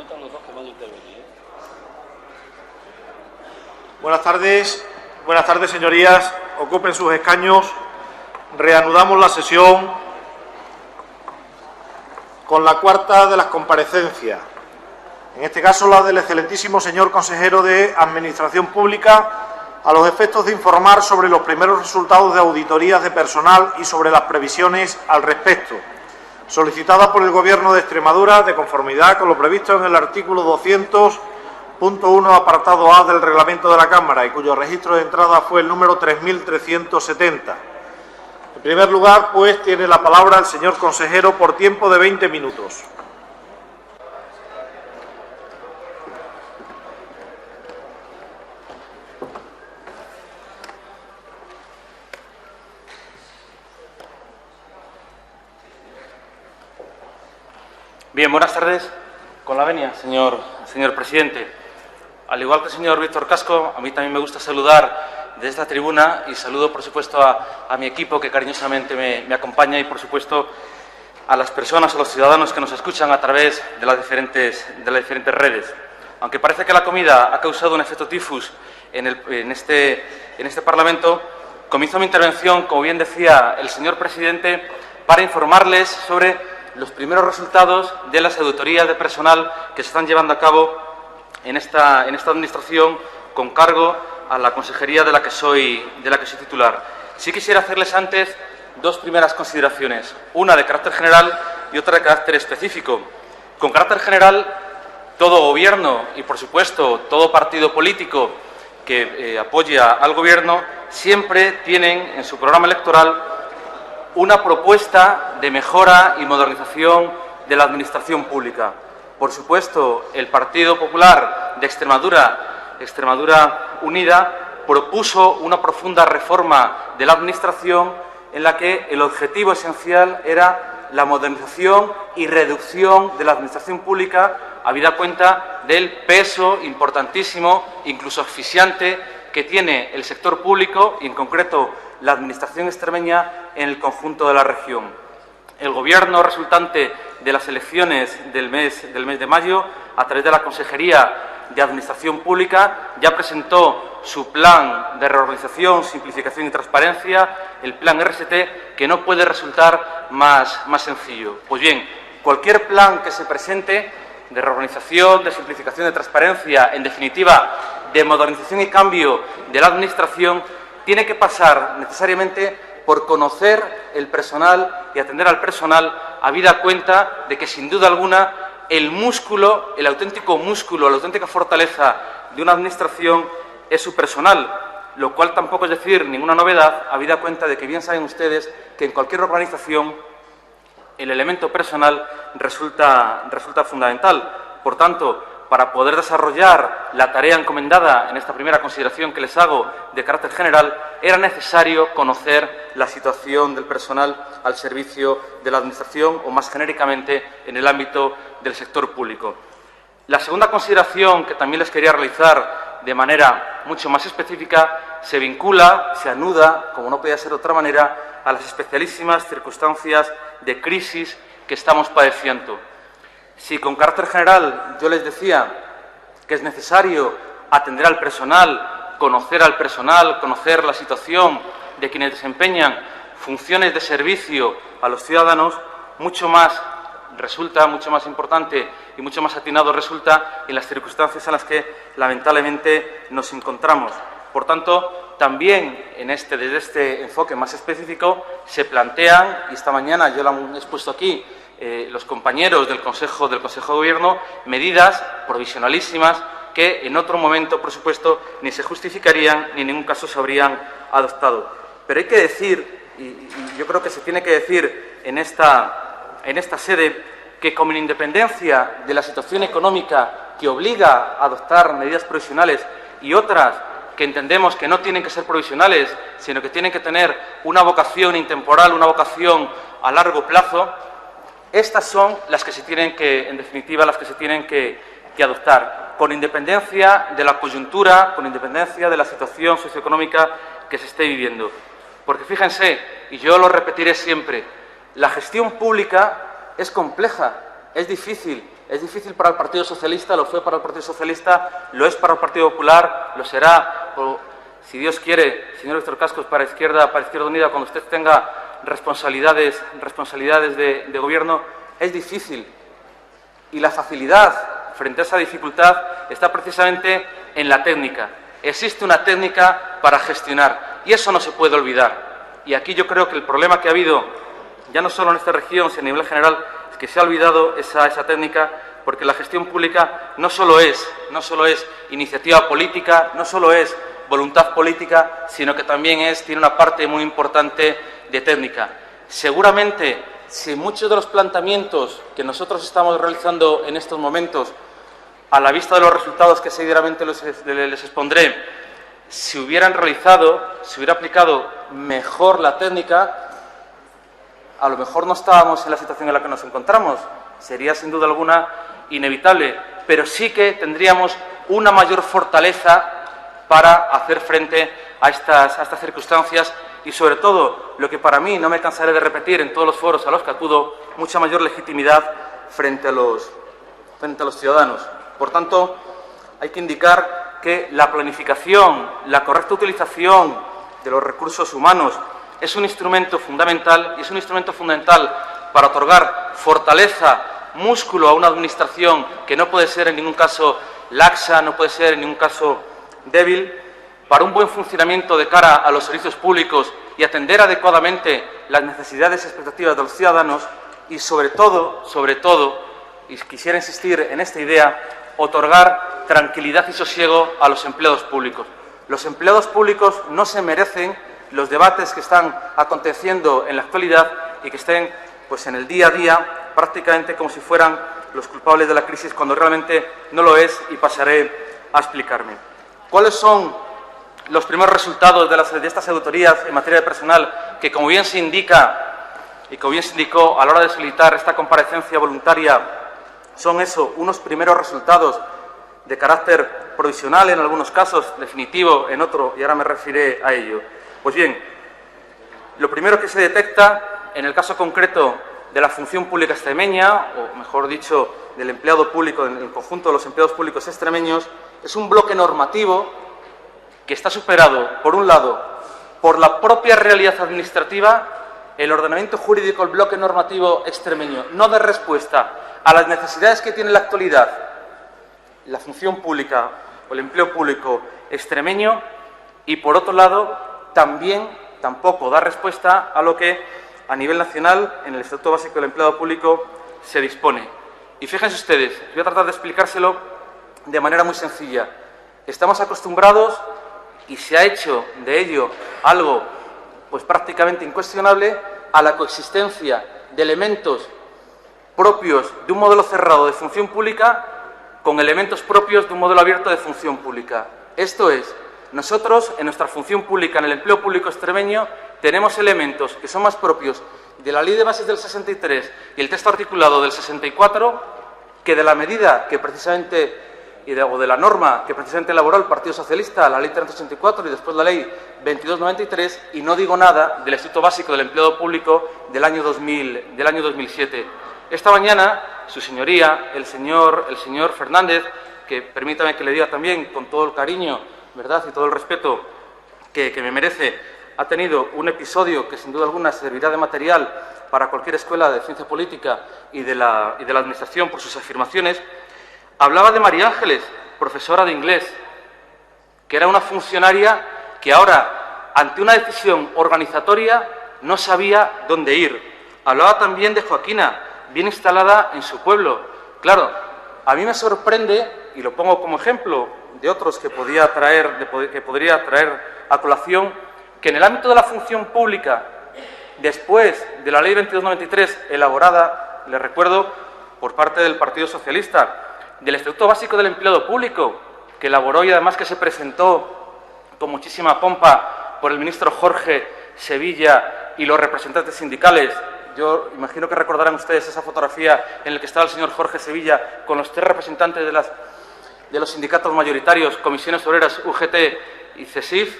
comentan los dos que van a intervenir. Buenas tardes, señorías. Ocupen sus escaños. Reanudamos la sesión con la cuarta de las comparecencias. En este caso, la del excelentísimo señor consejero de Administración Pública, a los efectos de informar sobre los primeros resultados de auditorías de personal y sobre las previsiones al respecto, solicitada por el Gobierno de Extremadura de conformidad con lo previsto en el artículo 200.1, apartado A del Reglamento de la Cámara, y cuyo registro de entrada fue el número 3370. En primer lugar, pues, tiene la palabra el señor consejero por tiempo de 20 minutos. Bien, buenas tardes. Con la venia, señor presidente. Al igual que el señor Víctor Casco, a mí también me gusta saludar desde esta tribuna y saludo, por supuesto, a mi equipo que cariñosamente me acompaña y, por supuesto, a las personas, a los ciudadanos que nos escuchan a través de las diferentes redes. Aunque parece que la comida ha causado un efecto tifus en este Parlamento, comienzo mi intervención, como bien decía el señor presidente, para informarles sobre los primeros resultados de las auditorías de personal que se están llevando a cabo en esta Administración con cargo a la consejería de la que soy titular. Sí quisiera hacerles antes dos primeras consideraciones, una de carácter general y otra de carácter específico. Con carácter general, todo Gobierno y, por supuesto, todo partido político que apoya al Gobierno siempre tienen en su programa electoral una propuesta de mejora y modernización de la Administración Pública. Por supuesto, el Partido Popular de Extremadura Unida, propuso una profunda reforma de la Administración en la que el objetivo esencial era la modernización y reducción de la Administración Pública, habida cuenta del peso importantísimo, incluso asfixiante, que tiene el sector público y, en concreto, la Administración extremeña en el conjunto de la región. El Gobierno resultante de las elecciones del mes de mayo, a través de la Consejería de Administración Pública, ya presentó su plan de reorganización, simplificación y transparencia, el plan RST, que no puede resultar más sencillo. Pues bien, cualquier plan que se presente de reorganización, de simplificación, de transparencia, en definitiva, de modernización y cambio de la Administración, tiene que pasar necesariamente por conocer el personal y atender al personal, habida cuenta de que, sin duda alguna, el músculo, el auténtico músculo, la auténtica fortaleza de una Administración es su personal, lo cual tampoco es decir ninguna novedad, habida cuenta de que bien saben ustedes que en cualquier organización el elemento personal resulta fundamental. Por tanto, para poder desarrollar la tarea encomendada en esta primera consideración que les hago de carácter general, era necesario conocer la situación del personal al servicio de la Administración o, más genéricamente, en el ámbito del sector público. La segunda consideración que también les quería realizar de manera mucho más específica se vincula, se anuda, como no podía ser de otra manera, a las especialísimas circunstancias de crisis que estamos padeciendo. Si con carácter general yo les decía que es necesario atender al personal, conocer la situación de quienes desempeñan funciones de servicio a los ciudadanos, mucho más importante y mucho más atinado resulta en las circunstancias en las que lamentablemente nos encontramos. Por tanto, también desde este enfoque más específico se plantean, y esta mañana yo lo han expuesto aquí, los compañeros del Consejo de Gobierno, medidas provisionalísimas que en otro momento, por supuesto, ni se justificarían ni en ningún caso se habrían adoptado. Pero hay que decir, y yo creo que se tiene que decir en esta sede, que con independencia de la situación económica que obliga a adoptar medidas provisionales y otras que entendemos que no tienen que ser provisionales, sino que tienen que tener una vocación intemporal, una vocación a largo plazo, estas son las que se tienen que, en definitiva, adoptar, con independencia de la coyuntura, con independencia de la situación socioeconómica que se esté viviendo. Porque fíjense, y yo lo repetiré siempre, la gestión pública es compleja, es difícil Es difícil para el Partido Socialista, lo fue para el Partido Socialista, lo es para el Partido Popular, lo será, si Dios quiere, señor Víctor Cascos, para Izquierda Unida, cuando usted tenga responsabilidades de gobierno. Es difícil. Y la facilidad frente a esa dificultad está precisamente en la técnica. Existe una técnica para gestionar y eso no se puede olvidar. Y aquí yo creo que el problema que ha habido, ya no solo en esta región, sino a nivel general, es que se ha olvidado esa técnica, porque la gestión pública no solo es iniciativa política, no solo es voluntad política, sino que también tiene una parte muy importante de técnica. Seguramente, si muchos de los planteamientos que nosotros estamos realizando en estos momentos, a la vista de los resultados que seguidamente les expondré, se hubieran realizado, se hubiera aplicado mejor la técnica, a lo mejor no estábamos en la situación en la que nos encontramos. Sería, sin duda alguna, inevitable, pero sí que tendríamos una mayor fortaleza para hacer frente a estas circunstancias y, sobre todo, lo que para mí, no me cansaré de repetir en todos los foros a los que acudo, mucha mayor legitimidad frente a los ciudadanos. Por tanto, hay que indicar que la planificación, la correcta utilización de los recursos humanos es un instrumento fundamental, y es un instrumento fundamental para otorgar fortaleza, músculo a una administración que no puede ser en ningún caso laxa, no puede ser en ningún caso débil, para un buen funcionamiento de cara a los servicios públicos y atender adecuadamente las necesidades y expectativas de los ciudadanos y, sobre todo, y quisiera insistir en esta idea, otorgar tranquilidad y sosiego a los empleados públicos. Los empleados públicos no se merecen los debates que están aconteciendo en la actualidad y que estén pues, en el día a día prácticamente como si fueran los culpables de la crisis, cuando realmente no lo es, y pasaré a explicarme. ¿Cuáles son los primeros resultados de estas auditorías en materia de personal que, como bien se indica y como bien se indicó a la hora de solicitar esta comparecencia voluntaria, son unos primeros resultados de carácter provisional en algunos casos, definitivo en otro, y ahora me referiré a ello? Pues bien, lo primero que se detecta en el caso concreto de la función pública extremeña, o mejor dicho, del empleado público, en el conjunto de los empleados públicos extremeños, es un bloque normativo que está superado, por un lado, por la propia realidad administrativa. El ordenamiento jurídico, el bloque normativo extremeño, no da respuesta a las necesidades que tiene en la actualidad la función pública o el empleo público extremeño, y, por otro lado, tampoco da respuesta a lo que a nivel nacional en el Estatuto Básico del Empleado Público se dispone. Y fíjense ustedes, voy a tratar de explicárselo de manera muy sencilla. Estamos acostumbrados, y se ha hecho de ello algo pues prácticamente incuestionable, a la coexistencia de elementos propios de un modelo cerrado de función pública con elementos propios de un modelo abierto de función pública. Esto es, nosotros en nuestra función pública, en el empleo público extremeño, tenemos elementos que son más propios de la Ley de Bases del 63 y el texto articulado del 64 que de la medida que precisamente, o de la norma que precisamente elaboró el Partido Socialista, la Ley 384 y después la Ley 2293, y no digo nada del Estatuto Básico del Empleado Público del año 2007. Esta mañana, su señoría, el señor Fernández, que permítame que le diga también con todo el cariño, ¿verdad?, y todo el respeto que me merece, ha tenido un episodio que sin duda alguna servirá de material para cualquier escuela de ciencia política y de la Administración por sus afirmaciones. Hablaba de María Ángeles, profesora de inglés, que era una funcionaria que ahora, ante una decisión organizatoria, no sabía dónde ir. Hablaba también de Joaquina, bien instalada en su pueblo. Claro, a mí me sorprende, y lo pongo como ejemplo de otros que podría traer a colación, que en el ámbito de la función pública, después de la Ley 2293, elaborada, les recuerdo, por parte del Partido Socialista, del Estatuto Básico del Empleado Público, que elaboró y además que se presentó con muchísima pompa por el ministro Jorge Sevilla y los representantes sindicales. Yo imagino que recordarán ustedes esa fotografía en la que estaba el señor Jorge Sevilla con los 3 representantes de los sindicatos mayoritarios, Comisiones Obreras, UGT y CESIF.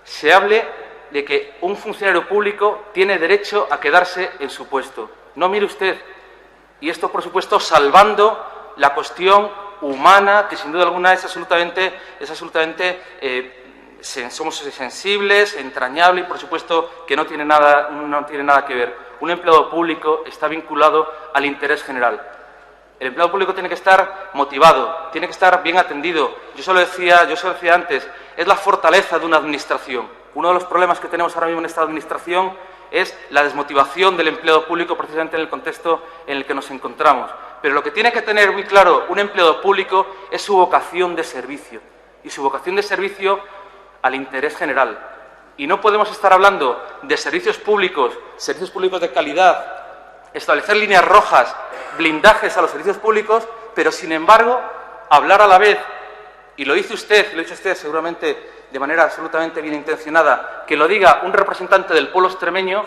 Se hable de que un funcionario público tiene derecho a quedarse en su puesto. No mire usted, Y esto, por supuesto, salvando la cuestión humana, que sin duda alguna es absolutamente somos sensibles, entrañable y, por supuesto, que no tiene nada que ver. Un empleado público está vinculado al interés general. El empleado público tiene que estar motivado, tiene que estar bien atendido. Yo se lo decía antes, es la fortaleza de una administración. Uno de los problemas que tenemos ahora mismo en esta administración es la desmotivación del empleado público, precisamente en el contexto en el que nos encontramos. Pero lo que tiene que tener muy claro un empleado público es su vocación de servicio. Y su vocación de servicio al interés general. Y no podemos estar hablando de servicios públicos de calidad, establecer líneas rojas, blindajes a los servicios públicos, pero sin embargo hablar a la vez, y lo dice usted, y lo ha dicho usted seguramente de manera absolutamente bien intencionada, que lo diga un representante del pueblo extremeño,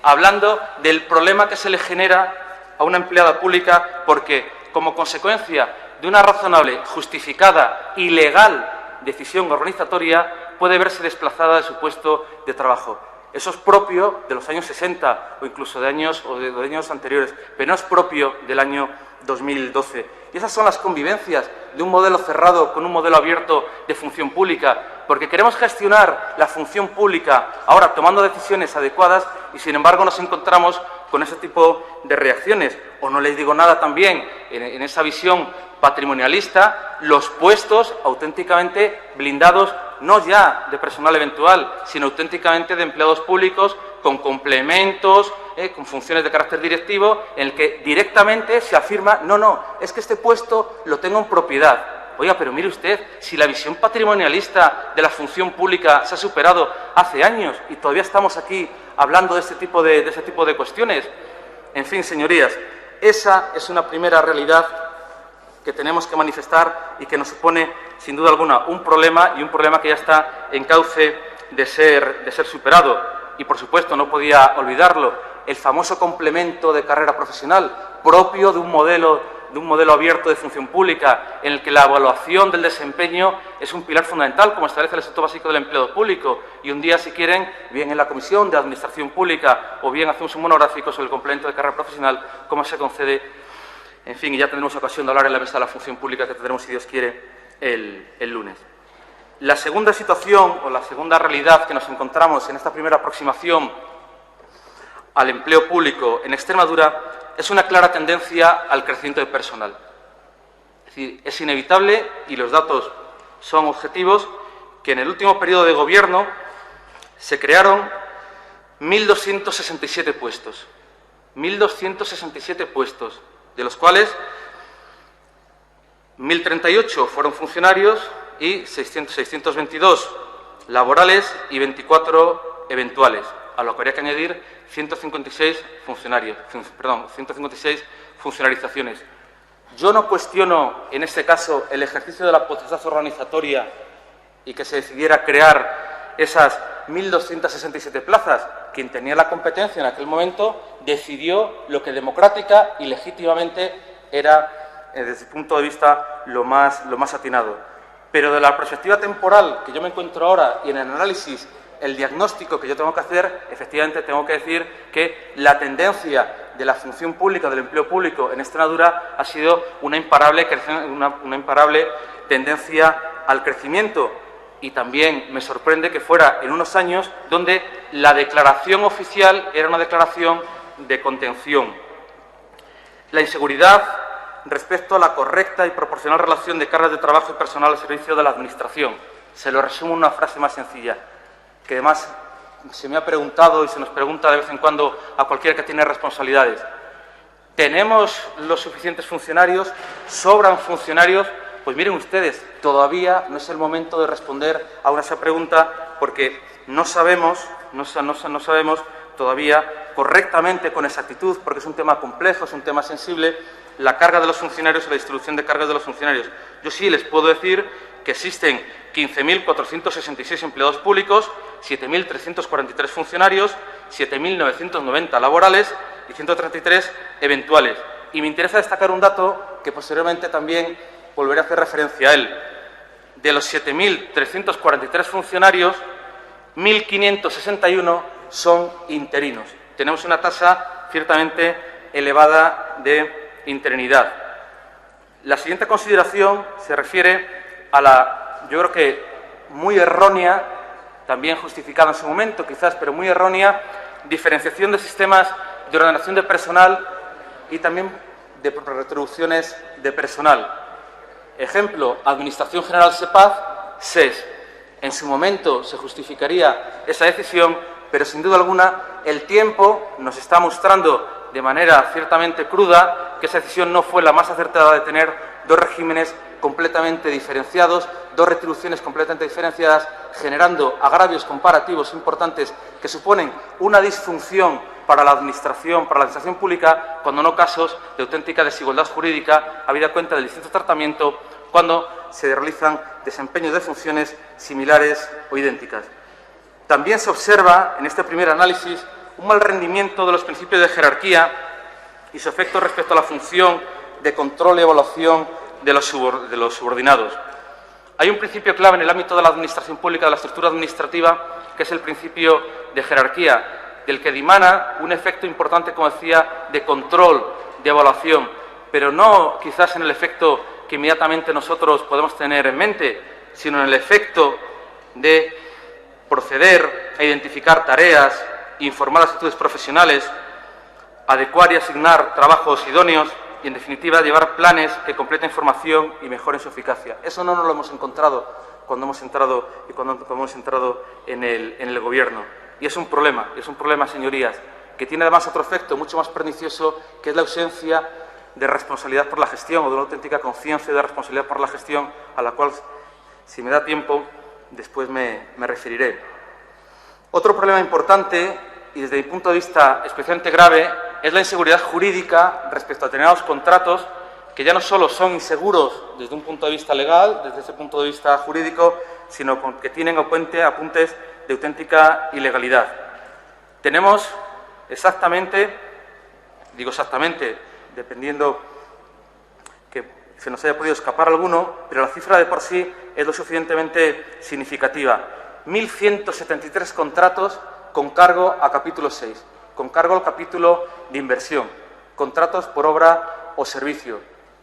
hablando del problema que se le genera a una empleada pública porque, como consecuencia de una razonable, justificada y legal decisión organizatoria, puede verse desplazada de su puesto de trabajo. Eso es propio de los años 60 o incluso de años anteriores, pero no es propio del año 2012. Y esas son las convivencias de un modelo cerrado con un modelo abierto de función pública, porque queremos gestionar la función pública ahora tomando decisiones adecuadas y, sin embargo, nos encontramos con ese tipo de reacciones. O no les digo nada también en esa visión patrimonialista, los puestos auténticamente blindados, no ya de personal eventual, sino auténticamente de empleados públicos con complementos, con funciones de carácter directivo, en el que directamente se afirma, no, es que este puesto lo tengo en propiedad. Oiga, pero mire usted, si la visión patrimonialista de la función pública se ha superado hace años y todavía estamos aquí hablando de ese tipo de cuestiones. En fin, señorías, esa es una primera realidad que tenemos que manifestar y que nos supone, sin duda alguna, un problema y un problema que ya está en cauce de ser superado. Y, por supuesto, no podía olvidarlo, el famoso complemento de carrera profesional propio de un modelo abierto de función pública, en el que la evaluación del desempeño es un pilar fundamental, como establece el Estatuto Básico del Empleo Público. Y un día, si quieren, bien en la Comisión de Administración Pública o bien hacemos un monográfico sobre el complemento de carrera profesional, cómo se concede. En fin, y ya tendremos ocasión de hablar en la mesa de la función pública que tendremos, si Dios quiere, el lunes. La segunda situación o la segunda realidad que nos encontramos en esta primera aproximación al empleo público en Extremadura es una clara tendencia al crecimiento de personal. Es decir, es inevitable, y los datos son objetivos, que en el último periodo de gobierno se crearon 1.267 puestos. 1.267 puestos, de los cuales 1.038 fueron funcionarios y 622 laborales y 24 eventuales, a lo que habría que añadir 156 funcionarizaciones. Yo no cuestiono, en este caso, el ejercicio de la potestad organizatoria y que se decidiera crear esas 1.267 plazas. Quien tenía la competencia en aquel momento decidió lo que democrática y legítimamente era, desde el punto de vista, lo más atinado. Pero de la perspectiva temporal que yo me encuentro ahora y en el análisis, el diagnóstico que yo tengo que hacer, efectivamente tengo que decir que la tendencia de la función pública, del empleo público en Extremadura ha sido una imparable tendencia al crecimiento. Y también me sorprende que fuera en unos años donde la declaración oficial era una declaración de contención. La inseguridad respecto a la correcta y proporcional relación de cargas de trabajo y personal al servicio de la Administración. Se lo resumo en una frase más sencilla, que además se me ha preguntado y se nos pregunta de vez en cuando a cualquiera que tiene responsabilidades. ¿Tenemos los suficientes funcionarios? ¿Sobran funcionarios? Pues miren ustedes, todavía no es el momento de responder a esa pregunta porque no sabemos todavía correctamente, con exactitud, porque es un tema complejo, es un tema sensible, la carga de los funcionarios y la distribución de cargas de los funcionarios. Yo sí les puedo decir que existen 15.466 empleados públicos, 7.343 funcionarios, 7.990 laborales y 133 eventuales. Y me interesa destacar un dato que posteriormente también volveré a hacer referencia a él. De los 7.343 funcionarios, 1.561 son interinos. Tenemos una tasa ciertamente elevada de interinidad. La siguiente consideración se refiere a la, yo creo que muy errónea, también justificada en su momento quizás, pero muy errónea, diferenciación de sistemas de ordenación de personal y también de retribuciones de personal. Ejemplo, Administración General SEPAZ, SES. En su momento se justificaría esa decisión, pero sin duda alguna el tiempo nos está mostrando de manera ciertamente cruda que esa decisión no fue la más acertada de tener dos regímenes completamente diferenciados, dos retribuciones completamente diferenciadas, generando agravios comparativos importantes que suponen una disfunción para la administración pública, cuando no casos de auténtica desigualdad jurídica, habida cuenta del distinto tratamiento cuando se realizan desempeños de funciones similares o idénticas. También se observa en este primer análisis un mal rendimiento de los principios de jerarquía y su efecto respecto a la función de control y evaluación de los subordinados. Hay un principio clave en el ámbito de la administración pública, de la estructura administrativa, que es el principio de jerarquía, del que dimana un efecto importante, como decía, de control, de evaluación, pero no quizás en el efecto que inmediatamente nosotros podemos tener en mente, sino en el efecto de proceder a identificar tareas, informar las actitudes profesionales, adecuar y asignar trabajos idóneos y, en definitiva, llevar planes que completen formación y mejoren su eficacia. Eso no nos lo hemos encontrado cuando hemos entrado en el Gobierno. Y es un problema, señorías, que tiene además otro efecto mucho más pernicioso, que es la ausencia de responsabilidad por la gestión o de una auténtica conciencia de responsabilidad por la gestión, a la cual, si me da tiempo, después me referiré. Otro problema importante, y desde mi punto de vista especialmente grave, es la inseguridad jurídica respecto a determinados contratos que ya no solo son inseguros desde un punto de vista legal, desde ese punto de vista jurídico, sino que tienen apuntes de auténtica ilegalidad. Tenemos exactamente, dependiendo que se nos haya podido escapar alguno, pero la cifra de por sí es lo suficientemente significativa. 1.173 contratos con cargo a capítulo 6, con cargo al capítulo de inversión, contratos por obra o servicio.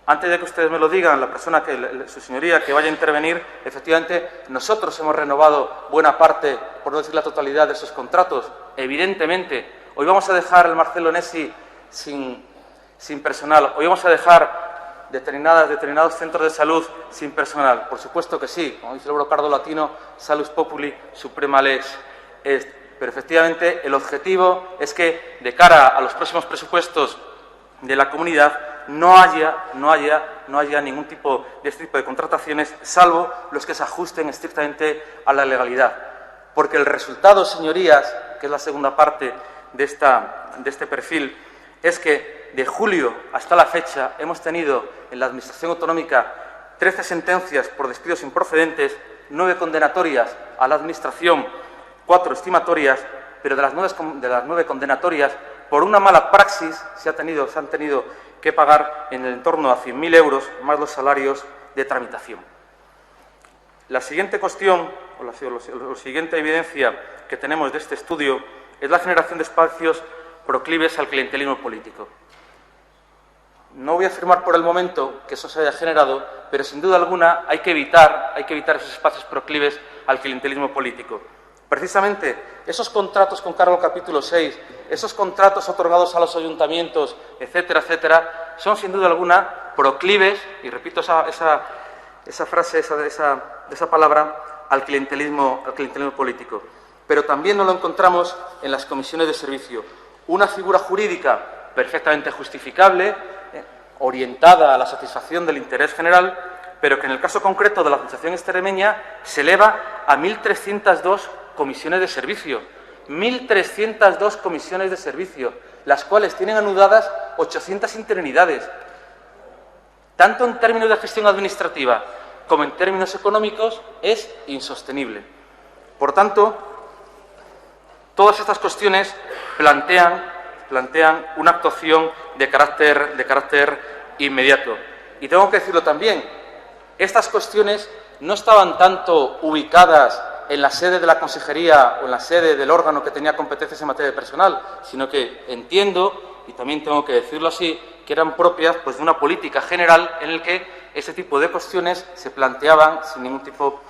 Antes de que ustedes me lo digan, la persona su señoría que vaya a intervenir, efectivamente, nosotros hemos renovado buena parte, por no decir la totalidad, de esos contratos. Evidentemente, hoy vamos a dejar el Marcelo Nesi sin personal, hoy vamos a dejar determinados centros de salud sin personal. Por supuesto que sí, como dice el brocardo latino, salus populi suprema lex est. Pero efectivamente el objetivo es que de cara a los próximos presupuestos de la comunidad no haya ningún tipo de contrataciones, salvo los que se ajusten estrictamente a la legalidad. Porque el resultado, señorías, que es la segunda parte de este perfil, es que de julio hasta la fecha hemos tenido en la Administración autonómica 13 sentencias por despidos improcedentes, 9 condenatorias a la Administración, 4 estimatorias, pero de las 9 condenatorias, por una mala praxis se han tenido que pagar en el entorno a 100.000 euros, más los salarios de tramitación. La siguiente cuestión, o la siguiente evidencia que tenemos de este estudio, es la generación de espacios proclives al clientelismo político. No voy a afirmar por el momento que eso se haya generado, pero sin duda alguna hay que evitar esos espacios proclives al clientelismo político. Precisamente esos contratos con cargo al capítulo 6, esos contratos otorgados a los ayuntamientos, etcétera, etcétera, son sin duda alguna proclives, y repito esa frase, esa palabra, al clientelismo político. Pero también nos lo encontramos en las comisiones de servicio. Una figura jurídica perfectamente justificable, orientada a la satisfacción del interés general, pero que en el caso concreto de la Administración extremeña se eleva a 1.302 comisiones de servicio. 1.302 comisiones de servicio, las cuales tienen anudadas 800 interinidades. Tanto en términos de gestión administrativa como en términos económicos es insostenible. Por tanto, todas estas cuestiones plantean una actuación de carácter inmediato. Y tengo que decirlo también, estas cuestiones no estaban tanto ubicadas en la sede de la consejería o en la sede del órgano que tenía competencias en materia de personal, sino que entiendo y también tengo que decirlo así, que eran propias pues, de una política general en la que ese tipo de cuestiones se planteaban sin ningún tipo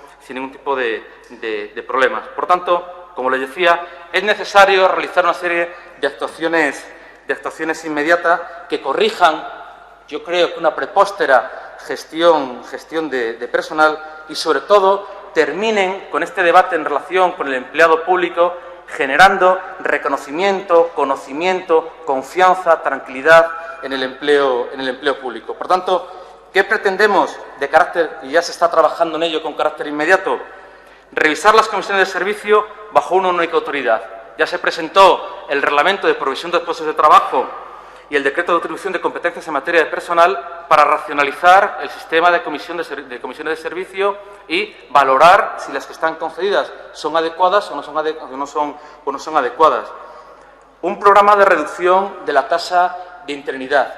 de problemas. Por tanto, como les decía, es necesario realizar una serie de actuaciones inmediatas que corrijan, yo creo que una prepóstera gestión de personal y, sobre todo, terminen con este debate en relación con el empleado público, generando reconocimiento, conocimiento, confianza, tranquilidad en el empleo público. Por tanto, ¿qué pretendemos de carácter, y ya se está trabajando en ello con carácter inmediato? Revisar las comisiones de servicio bajo una única autoridad. Ya se presentó el reglamento de provisión de puestos de trabajo y el decreto de atribución de competencias en materia de personal para racionalizar el sistema de comisiones de servicio y valorar si las que están concedidas son adecuadas o no son adecuadas. Un programa de reducción de la tasa de interinidad,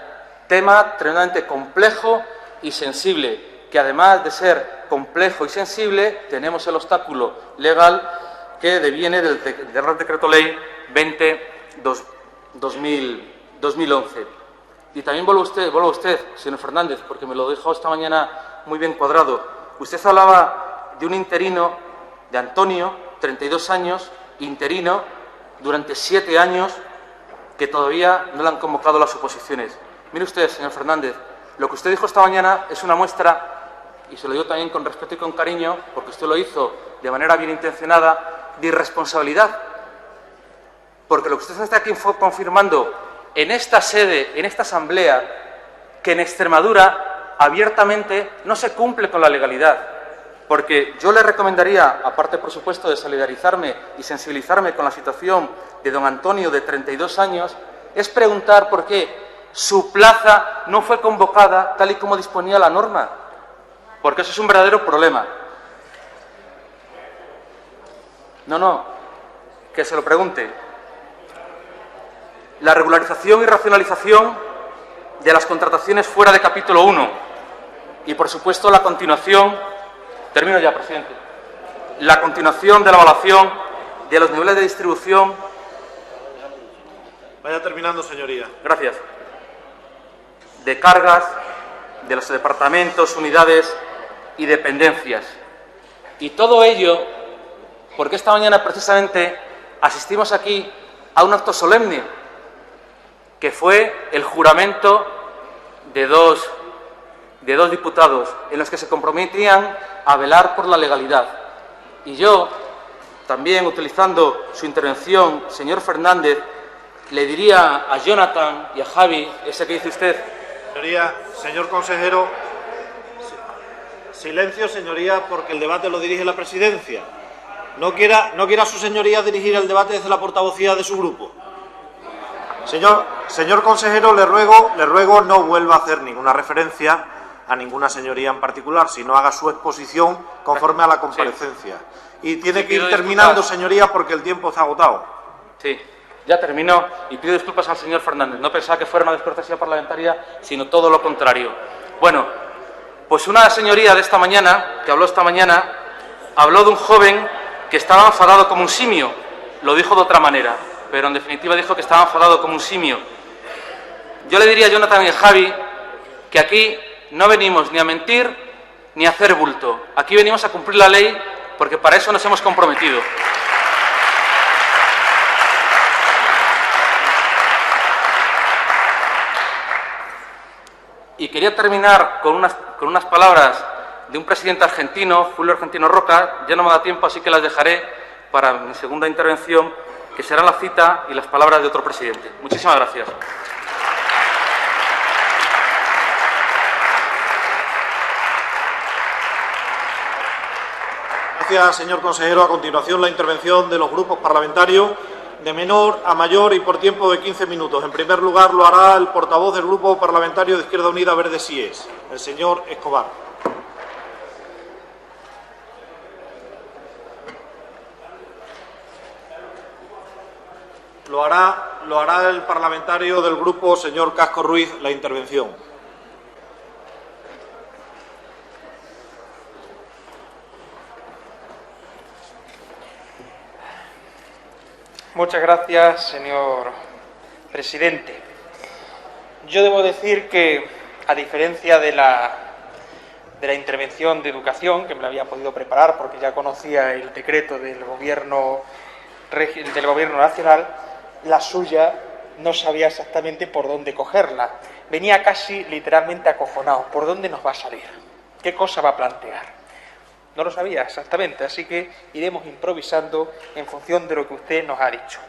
tema tremendamente complejo y sensible, que además de ser complejo y sensible, tenemos el obstáculo legal que deviene del Real Decreto Ley 20-2011. Y también vuelvo a usted, señor Fernández, porque me lo dejó esta mañana muy bien cuadrado. Usted hablaba de un interino, de Antonio, 32 años, interino, durante 7 años, que todavía no le han convocado las oposiciones. Mire usted, señor Fernández, lo que usted dijo esta mañana es una muestra, y se lo digo también con respeto y con cariño, porque usted lo hizo de manera bien intencionada, de irresponsabilidad. Porque lo que usted está aquí confirmando en esta sede, en esta asamblea, que en Extremadura abiertamente no se cumple con la legalidad. Porque yo le recomendaría, aparte por supuesto de solidarizarme y sensibilizarme con la situación de don Antonio, de 32 años, es preguntar por qué su plaza no fue convocada tal y como disponía la norma. Porque eso es un verdadero problema. No, que se lo pregunte. La regularización y racionalización de las contrataciones fuera de capítulo 1 y, por supuesto, la continuación, termino ya, presidente, la continuación de la evaluación de los niveles de distribución. Vaya terminando, señoría. Gracias. De cargas de los departamentos, unidades y dependencias. Y todo ello porque esta mañana precisamente asistimos aquí a un acto solemne, que fue el juramento de dos diputados en los que se comprometían a velar por la legalidad. Y yo, también utilizando su intervención, señor Fernández, le diría a Jonathan y a Javi, ese que dice usted. Señoría, señor consejero, silencio, señoría, porque el debate lo dirige la presidencia. No quiera su señoría dirigir el debate desde la portavocía de su grupo. Señor consejero, le ruego no vuelva a hacer ninguna referencia a ninguna señoría en particular, sino haga su exposición conforme a la comparecencia. Sí. Y tiene que ir terminando, señoría, porque el tiempo está agotado. Sí, ya terminó y pido disculpas al señor Fernández. No pensaba que fuera una descortesía parlamentaria, sino todo lo contrario. Bueno, pues una señoría de esta mañana, que habló esta mañana, habló de un joven que estaba enfadado como un simio. Lo dijo de otra manera, pero en definitiva dijo que estaba enfadado como un simio. Yo le diría a Jonathan y a Javi que aquí no venimos ni a mentir ni a hacer bulto. Aquí venimos a cumplir la ley porque para eso nos hemos comprometido. Y quería terminar con unas palabras de un presidente argentino, Julio Argentino Roca. Ya no me da tiempo, así que las dejaré para mi segunda intervención, que será la cita y las palabras de otro presidente. Muchísimas gracias. Gracias, señor consejero. A continuación, la intervención de los grupos parlamentarios de menor a mayor y por tiempo de 15 minutos. En primer lugar, lo hará el portavoz del Grupo Parlamentario de Izquierda Unida Verde Sies, el señor Escobar. Lo hará el parlamentario del Grupo, señor Casco Ruiz, la intervención. Muchas gracias, señor presidente. Yo debo decir que, a diferencia de la intervención de educación, que me la había podido preparar porque ya conocía el decreto del Gobierno Nacional, la suya no sabía exactamente por dónde cogerla. Venía casi literalmente acojonado. ¿Por dónde nos va a salir? ¿Qué cosa va a plantear? No lo sabía exactamente, así que iremos improvisando en función de lo que usted nos ha dicho.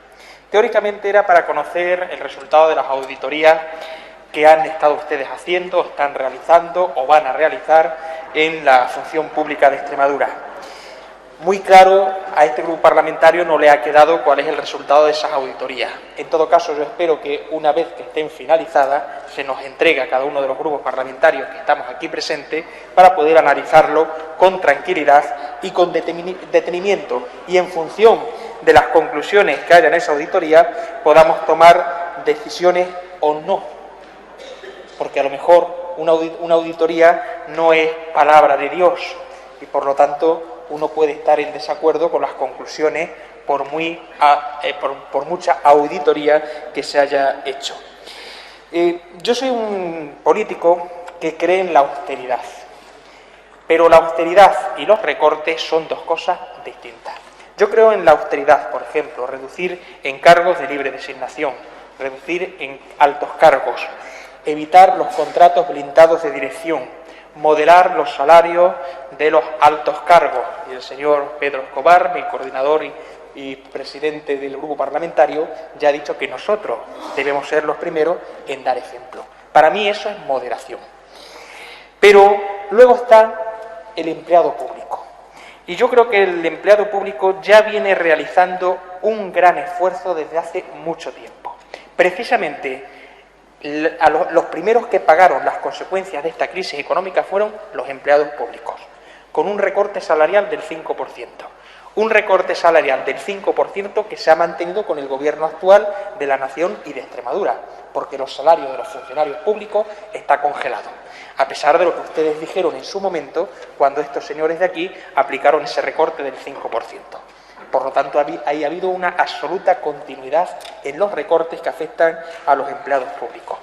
Teóricamente era para conocer el resultado de las auditorías que han estado ustedes haciendo, están realizando o van a realizar en la función pública de Extremadura. Muy claro, a este grupo parlamentario no le ha quedado cuál es el resultado de esas auditorías. En todo caso, yo espero que una vez que estén finalizadas, se nos entregue a cada uno de los grupos parlamentarios que estamos aquí presentes para poder analizarlo con tranquilidad y con detenimiento, y en función de las conclusiones que haya en esa auditoría podamos tomar decisiones o no, porque a lo mejor una auditoría no es palabra de Dios y por lo tanto uno puede estar en desacuerdo con las conclusiones por mucha auditoría que se haya hecho. Yo soy un político que cree en la austeridad, pero la austeridad y los recortes son dos cosas distintas. Yo creo en la austeridad, por ejemplo, reducir encargos de libre designación, reducir en altos cargos, evitar los contratos blindados de dirección, modelar los salarios de los altos cargos. Y el señor Pedro Escobar, mi coordinador y presidente del grupo parlamentario, ya ha dicho que nosotros debemos ser los primeros en dar ejemplo. Para mí eso es moderación. Pero luego está el empleado público. Y yo creo que el empleado público ya viene realizando un gran esfuerzo desde hace mucho tiempo. Precisamente los primeros que pagaron las consecuencias de esta crisis económica fueron los empleados públicos, con un recorte salarial del 5%. Un recorte salarial del 5% que se ha mantenido con el Gobierno actual de la Nación y de Extremadura, porque los salarios de los funcionarios públicos está congelado, a pesar de lo que ustedes dijeron en su momento cuando estos señores de aquí aplicaron ese recorte del 5%. Por lo tanto, ahí ha habido una absoluta continuidad en los recortes que afectan a los empleados públicos.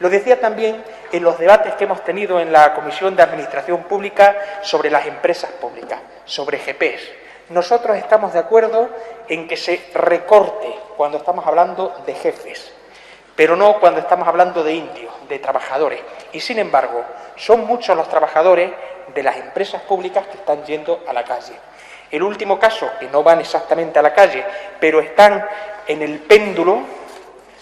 Lo decía también en los debates que hemos tenido en la Comisión de Administración Pública sobre las empresas públicas, sobre GPs. Nosotros estamos de acuerdo en que se recorte cuando estamos hablando de jefes, pero no cuando estamos hablando de indios, de trabajadores. Y, sin embargo, son muchos los trabajadores de las empresas públicas que están yendo a la calle. El último caso, que no van exactamente a la calle, pero están en el péndulo,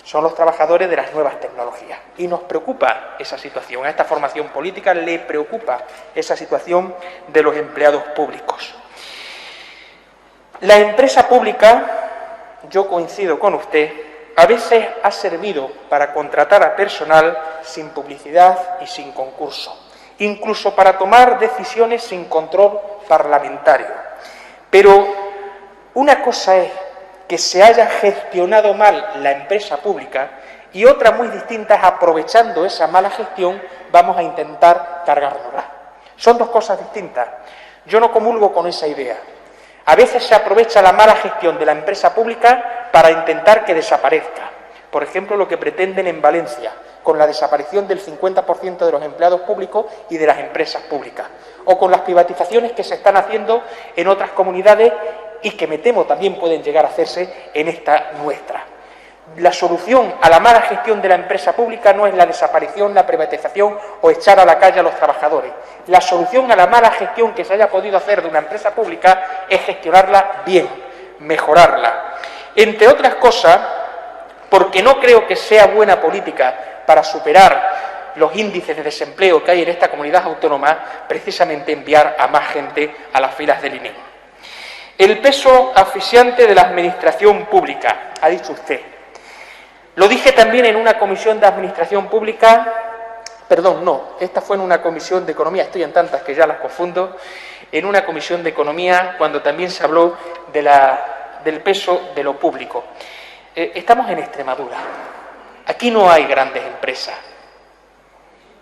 son los trabajadores de las nuevas tecnologías. Y nos preocupa esa situación. A esta formación política le preocupa esa situación de los empleados públicos. La empresa pública, yo coincido con usted, a veces ha servido para contratar a personal sin publicidad y sin concurso, incluso para tomar decisiones sin control parlamentario. Pero una cosa es que se haya gestionado mal la empresa pública y otra muy distinta es, aprovechando esa mala gestión, vamos a intentar cargárnosla. Son dos cosas distintas. Yo no comulgo con esa idea. A veces se aprovecha la mala gestión de la empresa pública para intentar que desaparezca. Por ejemplo, lo que pretenden en Valencia, con la desaparición del 50% de los empleados públicos y de las empresas públicas, o con las privatizaciones que se están haciendo en otras comunidades y que me temo también pueden llegar a hacerse en esta nuestra. La solución a la mala gestión de la empresa pública no es la desaparición, la privatización o echar a la calle a los trabajadores. La solución a la mala gestión que se haya podido hacer de una empresa pública es gestionarla bien, mejorarla. Entre otras cosas, porque no creo que sea buena política para superar los índices de desempleo que hay en esta comunidad autónoma, precisamente enviar a más gente a las filas del INEM. El peso asfixiante de la administración pública, ha dicho usted. Lo dije también en una comisión de administración pública, perdón, no, esta fue en una comisión de economía, estoy en tantas que ya las confundo, en una comisión de economía cuando también se habló del peso de lo público. Estamos en Extremadura, aquí no hay grandes empresas,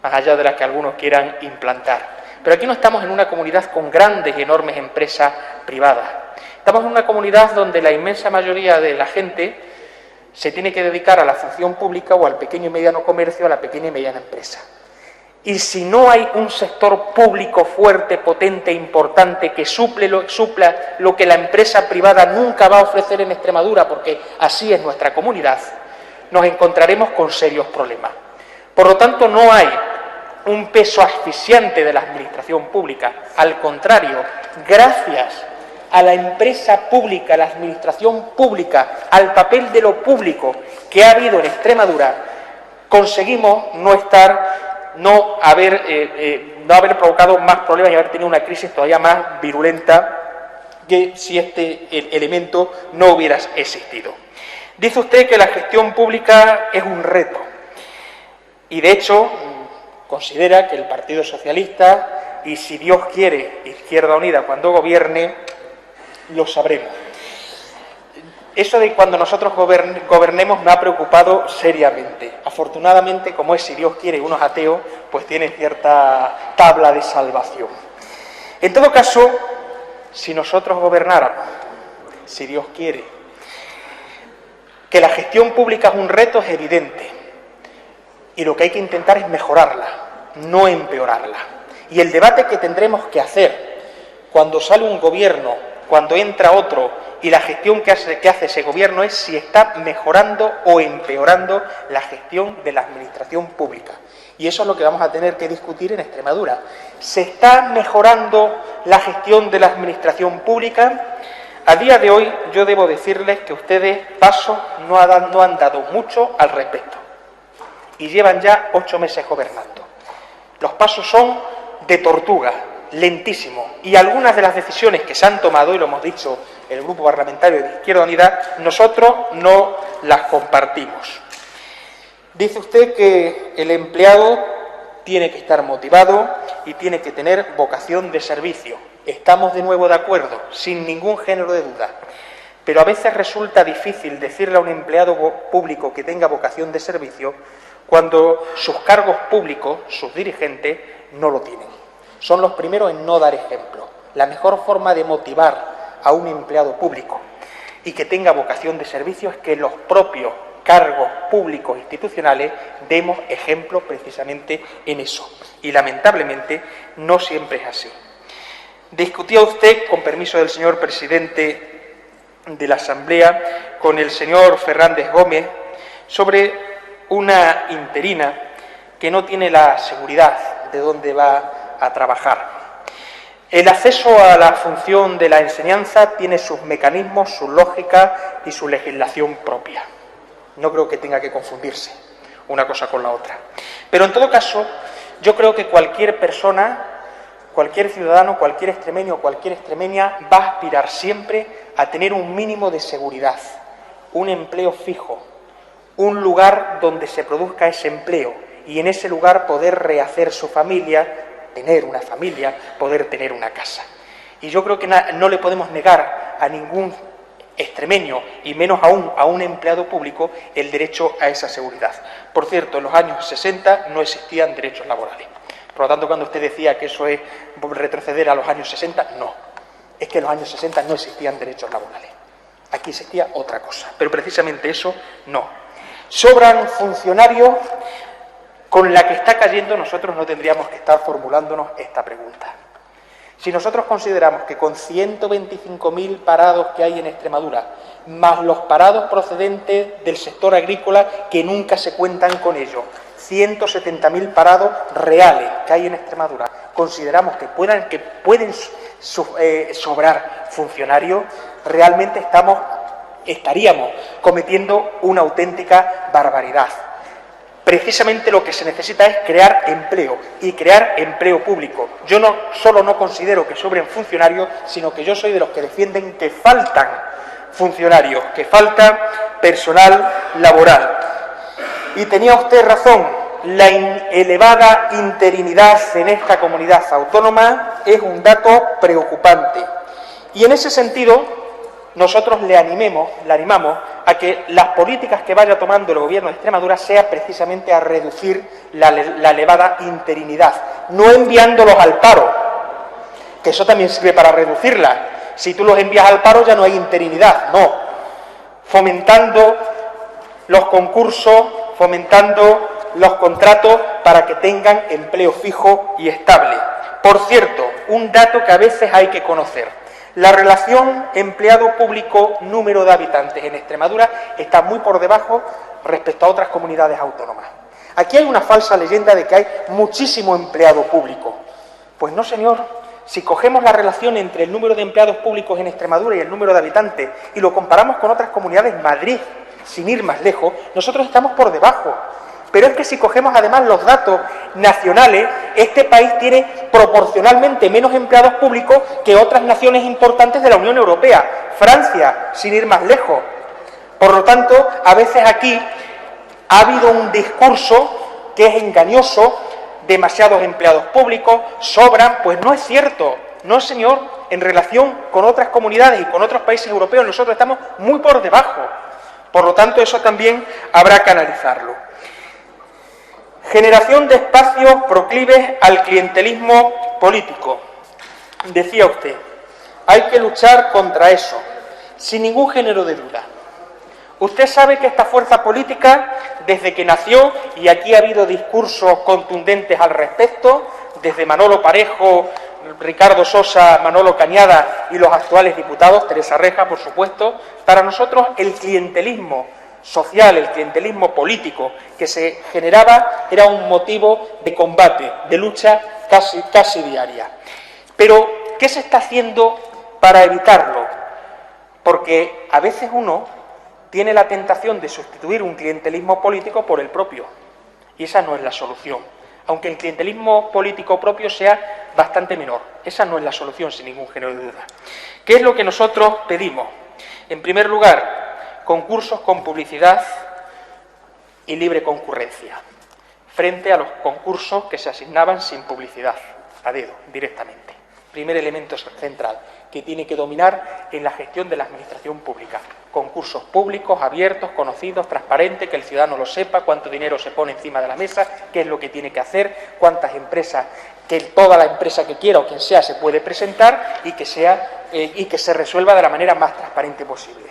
más allá de las que algunos quieran implantar, pero aquí no estamos en una comunidad con grandes y enormes empresas privadas. Estamos en una comunidad donde la inmensa mayoría de la gente se tiene que dedicar a la función pública o al pequeño y mediano comercio, a la pequeña y mediana empresa. Y si no hay un sector público fuerte, potente, importante, que supla lo que la empresa privada nunca va a ofrecer en Extremadura, porque así es nuestra comunidad, nos encontraremos con serios problemas. Por lo tanto, no hay un peso asfixiante de la administración pública. Al contrario, gracias a la empresa pública, a la administración pública, al papel de lo público que ha habido en Extremadura, conseguimos no haber provocado más problemas y haber tenido una crisis todavía más virulenta que si este elemento no hubiera existido. Dice usted que la gestión pública es un reto y, de hecho, considera que el Partido Socialista y, si Dios quiere, Izquierda Unida, cuando gobierne, lo sabremos. Eso de cuando nosotros gobernemos me ha preocupado seriamente. Afortunadamente, como es, si Dios quiere, uno es ateo, pues tiene cierta tabla de salvación. En todo caso, si nosotros gobernáramos, si Dios quiere, que la gestión pública es un reto es evidente. Y lo que hay que intentar es mejorarla, no empeorarla. Y el debate que tendremos que hacer cuando sale un gobierno, cuando entra otro, y la gestión que hace ese gobierno es si está mejorando o empeorando la gestión de la administración pública. Y eso es lo que vamos a tener que discutir en Extremadura. ¿Se está mejorando la gestión de la administración pública? A día de hoy yo debo decirles que ustedes no han dado mucho al respecto. Y llevan ya 8 meses gobernando. Los pasos son de tortuga, lentísimos, y algunas de las decisiones que se han tomado, y lo hemos dicho el Grupo Parlamentario de Izquierda Unida, nosotros no las compartimos. Dice usted que el empleado tiene que estar motivado y tiene que tener vocación de servicio. Estamos de nuevo de acuerdo, sin ningún género de duda. Pero a veces resulta difícil decirle a un empleado público que tenga vocación de servicio cuando sus cargos públicos, sus dirigentes, no lo tienen. Son los primeros en no dar ejemplo. La mejor forma de motivar a un empleado público y que tenga vocación de servicio es que los propios cargos públicos institucionales demos ejemplo precisamente en eso. Y lamentablemente no siempre es así. Discutía usted, con permiso del señor presidente de la Asamblea, con el señor Fernández Gómez, sobre una interina que no tiene la seguridad de dónde va a trabajar. El acceso a la función de la enseñanza tiene sus mecanismos, su lógica y su legislación propia. No creo que tenga que confundirse una cosa con la otra. Pero en todo caso, yo creo que cualquier persona, cualquier ciudadano, cualquier extremeño o cualquier extremeña va a aspirar siempre a tener un mínimo de seguridad, un empleo fijo, un lugar donde se produzca ese empleo y en ese lugar poder rehacer su familia, tener una familia, poder tener una casa. Y yo creo que no le podemos negar a ningún extremeño, y menos aún a un empleado público, el derecho a esa seguridad. Por cierto, en los años 60 no existían derechos laborales. Por lo tanto, cuando usted decía que eso es retroceder a los años 60, no. Es que en los años 60 no existían derechos laborales. Aquí existía otra cosa, pero precisamente eso no. Sobran funcionarios. Con la que está cayendo, nosotros no tendríamos que estar formulándonos esta pregunta. Si nosotros consideramos que con 125.000 parados que hay en Extremadura, más los parados procedentes del sector agrícola que nunca se cuentan con ellos, 170.000 parados reales que hay en Extremadura, consideramos que pueden sobrar funcionarios, realmente estaríamos cometiendo una auténtica barbaridad. Precisamente lo que se necesita es crear empleo, y crear empleo público. Yo no solo no considero que sobren funcionarios, sino que yo soy de los que defienden que faltan funcionarios, que falta personal laboral. Y tenía usted razón, la elevada interinidad en esta comunidad autónoma es un dato preocupante. Y en ese sentido, nosotros le animamos a que las políticas que vaya tomando el Gobierno de Extremadura sea precisamente a reducir la elevada interinidad, no enviándolos al paro, que eso también sirve para reducirla. Si tú los envías al paro ya no hay interinidad, no. Fomentando los concursos, fomentando los contratos para que tengan empleo fijo y estable. Por cierto, un dato que a veces hay que conocer. La relación empleado público número de habitantes en Extremadura está muy por debajo respecto a otras comunidades autónomas. Aquí hay una falsa leyenda de que hay muchísimo empleado público. Pues no, señor. Si cogemos la relación entre el número de empleados públicos en Extremadura y el número de habitantes y lo comparamos con otras comunidades, Madrid, sin ir más lejos, nosotros estamos por debajo. Pero es que si cogemos además los datos nacionales, este país tiene proporcionalmente menos empleados públicos que otras naciones importantes de la Unión Europea. Francia, sin ir más lejos. Por lo tanto, a veces aquí ha habido un discurso que es engañoso, demasiados empleados públicos, sobran, pues no es cierto. No, señor, en relación con otras comunidades y con otros países europeos nosotros estamos muy por debajo. Por lo tanto, eso también habrá que analizarlo. Generación de espacios proclives al clientelismo político. Decía usted, hay que luchar contra eso, sin ningún género de duda. Usted sabe que esta fuerza política, desde que nació, y aquí ha habido discursos contundentes al respecto, desde Manolo Parejo, Ricardo Sosa, Manolo Cañada y los actuales diputados, Teresa Reja, por supuesto, para nosotros el clientelismo social, el clientelismo político que se generaba era un motivo de combate, de lucha casi diaria. Pero, ¿qué se está haciendo para evitarlo? Porque a veces uno tiene la tentación de sustituir un clientelismo político por el propio, y esa no es la solución, aunque el clientelismo político propio sea bastante menor. Esa no es la solución, sin ningún género de duda. ¿Qué es lo que nosotros pedimos? En primer lugar, concursos con publicidad y libre concurrencia, frente a los concursos que se asignaban sin publicidad, a dedo, directamente. Primer elemento central que tiene que dominar en la gestión de la administración pública. Concursos públicos, abiertos, conocidos, transparentes, que el ciudadano lo sepa, cuánto dinero se pone encima de la mesa, qué es lo que tiene que hacer, cuántas empresas, que toda la empresa que quiera o quien sea se puede presentar y que se resuelva de la manera más transparente posible.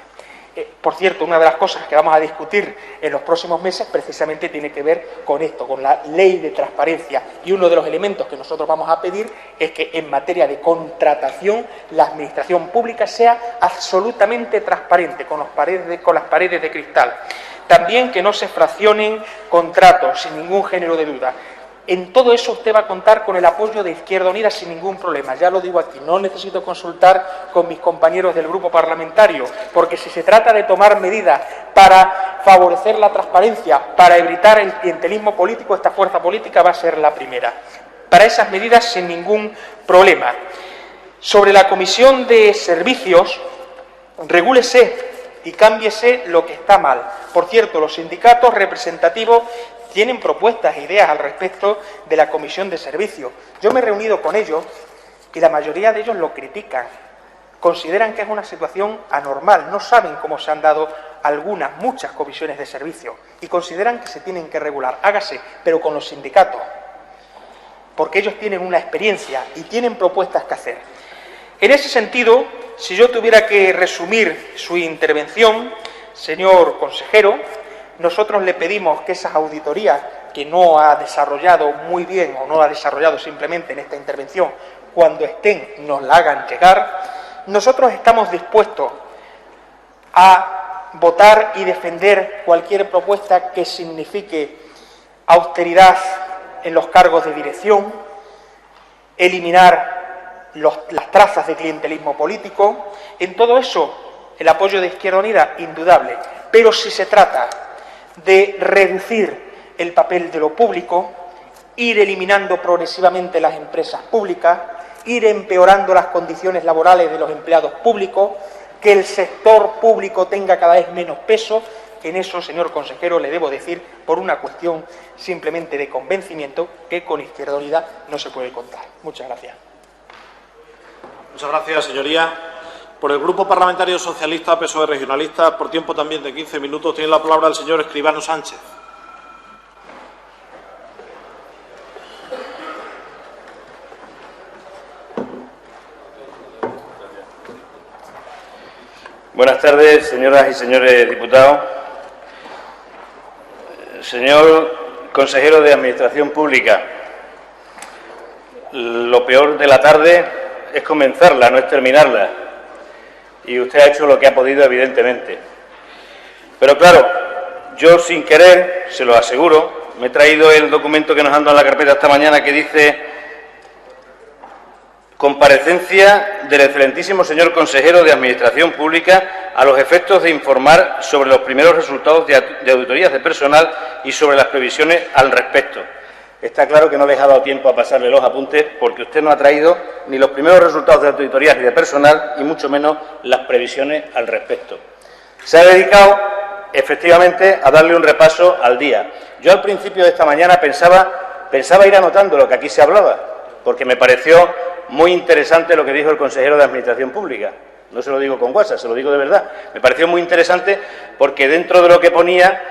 Por cierto, una de las cosas que vamos a discutir en los próximos meses precisamente tiene que ver con esto, con la ley de transparencia, y uno de los elementos que nosotros vamos a pedir es que en materia de contratación la administración pública sea absolutamente transparente, con las paredes de cristal. También que no se fraccionen contratos, sin ningún género de duda. En todo eso usted va a contar con el apoyo de Izquierda Unida sin ningún problema. Ya lo digo aquí, no necesito consultar con mis compañeros del grupo parlamentario, porque si se trata de tomar medidas para favorecer la transparencia, para evitar el clientelismo político, esta fuerza política va a ser la primera. Para esas medidas sin ningún problema. Sobre la comisión de servicios, regúlese y cámbiese lo que está mal. Por cierto, los sindicatos representativos tienen propuestas e ideas al respecto de la comisión de servicios. Yo me he reunido con ellos y la mayoría de ellos lo critican. Consideran que es una situación anormal, no saben cómo se han dado muchas comisiones de servicios y consideran que se tienen que regular. Hágase, pero con los sindicatos, porque ellos tienen una experiencia y tienen propuestas que hacer. En ese sentido, si yo tuviera que resumir su intervención, señor consejero, nosotros le pedimos que esas auditorías que no ha desarrollado muy bien o no ha desarrollado simplemente en esta intervención, cuando estén nos la hagan llegar. Nosotros estamos dispuestos a votar y defender cualquier propuesta que signifique austeridad en los cargos de dirección, eliminar las trazas de clientelismo político. En todo eso, el apoyo de Izquierda Unida, indudable. Pero si se trata de reducir el papel de lo público, ir eliminando progresivamente las empresas públicas, ir empeorando las condiciones laborales de los empleados públicos, que el sector público tenga cada vez menos peso, en eso, señor consejero, le debo decir, por una cuestión simplemente de convencimiento, que con Izquierda Unida no se puede contar. Muchas gracias. Muchas gracias, señoría. Por el Grupo Parlamentario Socialista, PSOE Regionalista, por tiempo también de 15 minutos, tiene la palabra el señor Escribano Sánchez. Buenas tardes, señoras y señores diputados. Señor consejero de Administración Pública, lo peor de la tarde es comenzarla, no es terminarla. Y usted ha hecho lo que ha podido, evidentemente. Pero claro, yo sin querer, se lo aseguro, me he traído el documento que nos han dado en la carpeta esta mañana que dice: comparecencia del excelentísimo señor consejero de Administración Pública a los efectos de informar sobre los primeros resultados de auditorías de personal y sobre las previsiones al respecto. Está claro que no les ha dado tiempo a pasarle los apuntes porque usted no ha traído ni los primeros resultados de auditorías ni de personal y mucho menos las previsiones al respecto. Se ha dedicado, efectivamente, a darle un repaso al día. Yo al principio de esta mañana pensaba ir anotando lo que aquí se hablaba, porque me pareció muy interesante lo que dijo el consejero de Administración Pública. No se lo digo con guasa, se lo digo de verdad. Me pareció muy interesante porque dentro de lo que ponía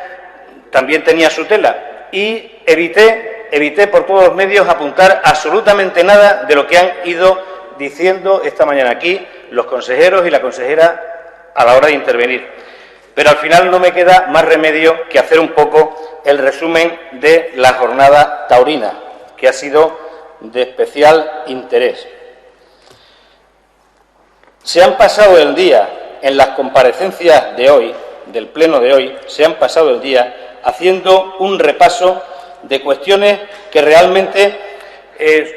también tenía su tela. Y evité por todos los medios apuntar absolutamente nada de lo que han ido diciendo esta mañana aquí los consejeros y la consejera a la hora de intervenir. Pero al final no me queda más remedio que hacer un poco el resumen de la jornada taurina, que ha sido de especial interés. Se han pasado el día, en las comparecencias de hoy, del pleno de hoy, se han pasado el día haciendo un repaso de cuestiones que realmente,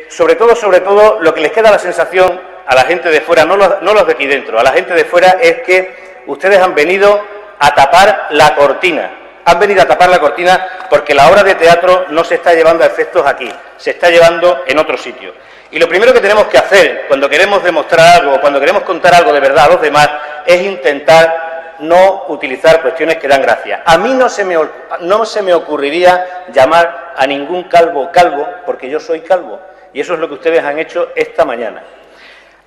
sobre todo, lo que les queda la sensación a la gente de fuera, no los de aquí dentro, a la gente de fuera, es que ustedes han venido a tapar la cortina. Han venido a tapar la cortina porque la obra de teatro no se está llevando a efectos aquí, se está llevando en otro sitio. Y lo primero que tenemos que hacer cuando queremos demostrar algo, cuando queremos contar algo de verdad a los demás, es intentar no utilizar cuestiones que dan gracia. A mí no se me ocurriría llamar a ningún calvo, porque yo soy calvo. Y eso es lo que ustedes han hecho esta mañana.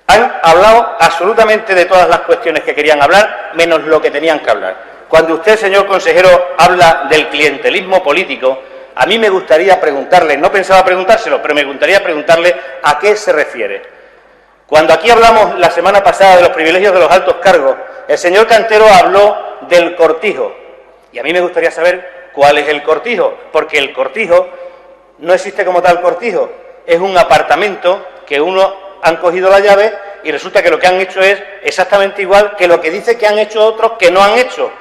Han hablado absolutamente de todas las cuestiones que querían hablar, menos lo que tenían que hablar. Cuando usted, señor consejero, habla del clientelismo político, a mí me gustaría preguntarle, no pensaba preguntárselo, pero me gustaría preguntarle a qué se refiere. Cuando aquí hablamos la semana pasada de los privilegios de los altos cargos, el señor Cantero habló del cortijo. Y a mí me gustaría saber cuál es el cortijo, porque el cortijo no existe como tal cortijo. Es un apartamento que uno han cogido la llave y resulta que lo que han hecho es exactamente igual que lo que dice que han hecho otros que no han hecho.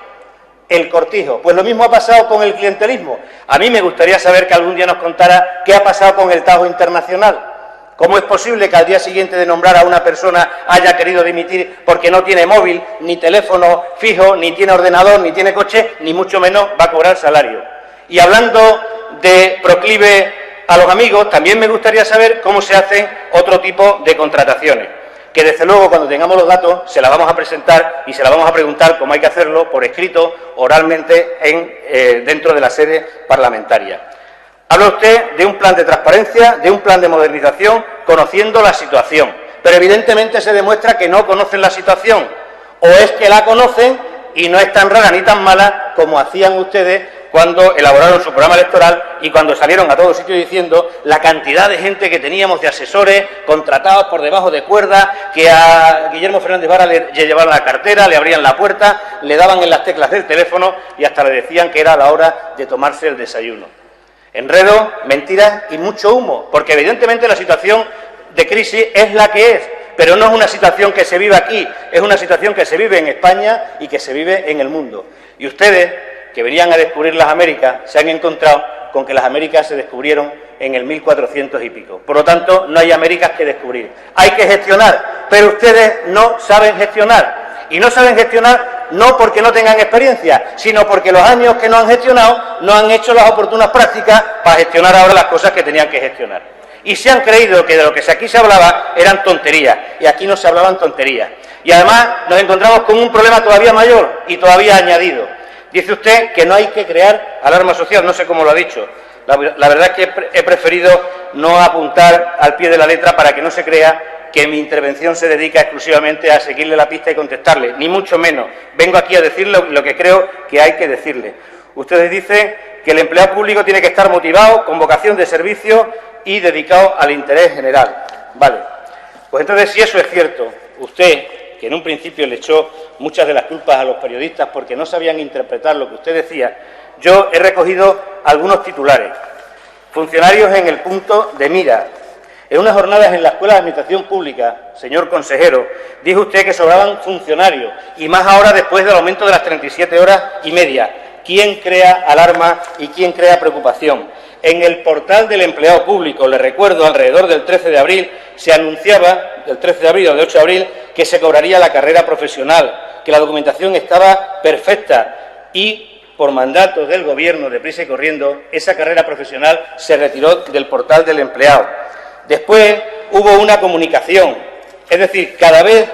El cortijo. Pues lo mismo ha pasado con el clientelismo. A mí me gustaría saber que algún día nos contara qué ha pasado con el Tajo Internacional. ¿Cómo es posible que al día siguiente de nombrar a una persona haya querido dimitir porque no tiene móvil, ni teléfono fijo, ni tiene ordenador, ni tiene coche, ni mucho menos va a cobrar salario? Y hablando de proclive a los amigos, también me gustaría saber cómo se hacen otro tipo de contrataciones, que desde luego cuando tengamos los datos se las vamos a presentar y se las vamos a preguntar cómo hay que hacerlo, por escrito, oralmente, dentro de la sede parlamentaria. Habla usted de un plan de transparencia, de un plan de modernización, conociendo la situación, pero evidentemente se demuestra que no conocen la situación, o es que la conocen y no es tan rara ni tan mala como hacían ustedes cuando elaboraron su programa electoral y cuando salieron a todos sitios diciendo la cantidad de gente que teníamos de asesores contratados por debajo de cuerda, que a Guillermo Fernández Vara le llevaban la cartera, le abrían la puerta, le daban en las teclas del teléfono y hasta le decían que era la hora de tomarse el desayuno. Enredo, mentiras y mucho humo, porque evidentemente la situación de crisis es la que es, pero no es una situación que se vive aquí, es una situación que se vive en España y que se vive en el mundo. Y ustedes, que venían a descubrir las Américas, se han encontrado con que las Américas se descubrieron en el 1400 y pico. Por lo tanto, no hay Américas que descubrir. Hay que gestionar, pero ustedes no saben gestionar. Y no saben gestionar no porque no tengan experiencia, sino porque los años que no han gestionado no han hecho las oportunas prácticas para gestionar ahora las cosas que tenían que gestionar. Y se han creído que de lo que aquí se hablaba eran tonterías, y aquí no se hablaban tonterías. Y además nos encontramos con un problema todavía mayor y todavía añadido. Dice usted que no hay que crear alarma social, no sé cómo lo ha dicho. La verdad es que he preferido no apuntar al pie de la letra para que no se crea que mi intervención se dedica exclusivamente a seguirle la pista y contestarle, ni mucho menos. Vengo aquí a decirle lo que creo que hay que decirle. Ustedes dicen que el empleado público tiene que estar motivado, con vocación de servicio y dedicado al interés general. Vale, pues entonces si eso es cierto, usted, que en un principio le echó muchas de las culpas a los periodistas porque no sabían interpretar lo que usted decía, Yo he recogido algunos titulares. Funcionarios en el punto de mira. En unas jornadas en la Escuela de Administración Pública, señor consejero, dijo usted que sobraban funcionarios, y más ahora después del aumento de las 37 horas y media. ¿Quién crea alarma y quién crea preocupación? En el portal del empleado público, le recuerdo, alrededor del 13 de abril, se anunciaba, del 13 de abril o del 8 de abril, que se cobraría la carrera profesional, que la documentación estaba perfecta y, por mandato del Gobierno, deprisa y corriendo, esa carrera profesional se retiró del portal del empleado. Después hubo una comunicación, es decir, cada vez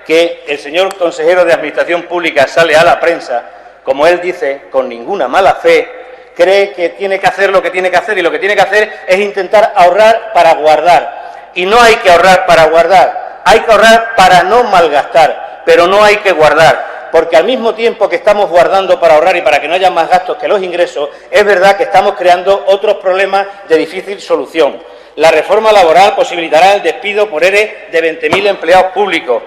que el señor consejero de Administración Pública sale a la prensa, como él dice, con ninguna mala fe, cree que tiene que hacer lo que tiene que hacer, y lo que tiene que hacer es intentar ahorrar para guardar. Y no hay que ahorrar para guardar, hay que ahorrar para no malgastar, pero no hay que guardar, porque al mismo tiempo que estamos guardando para ahorrar y para que no haya más gastos que los ingresos, es verdad que estamos creando otros problemas de difícil solución. La reforma laboral posibilitará el despido por ERE de 20.000 empleados públicos,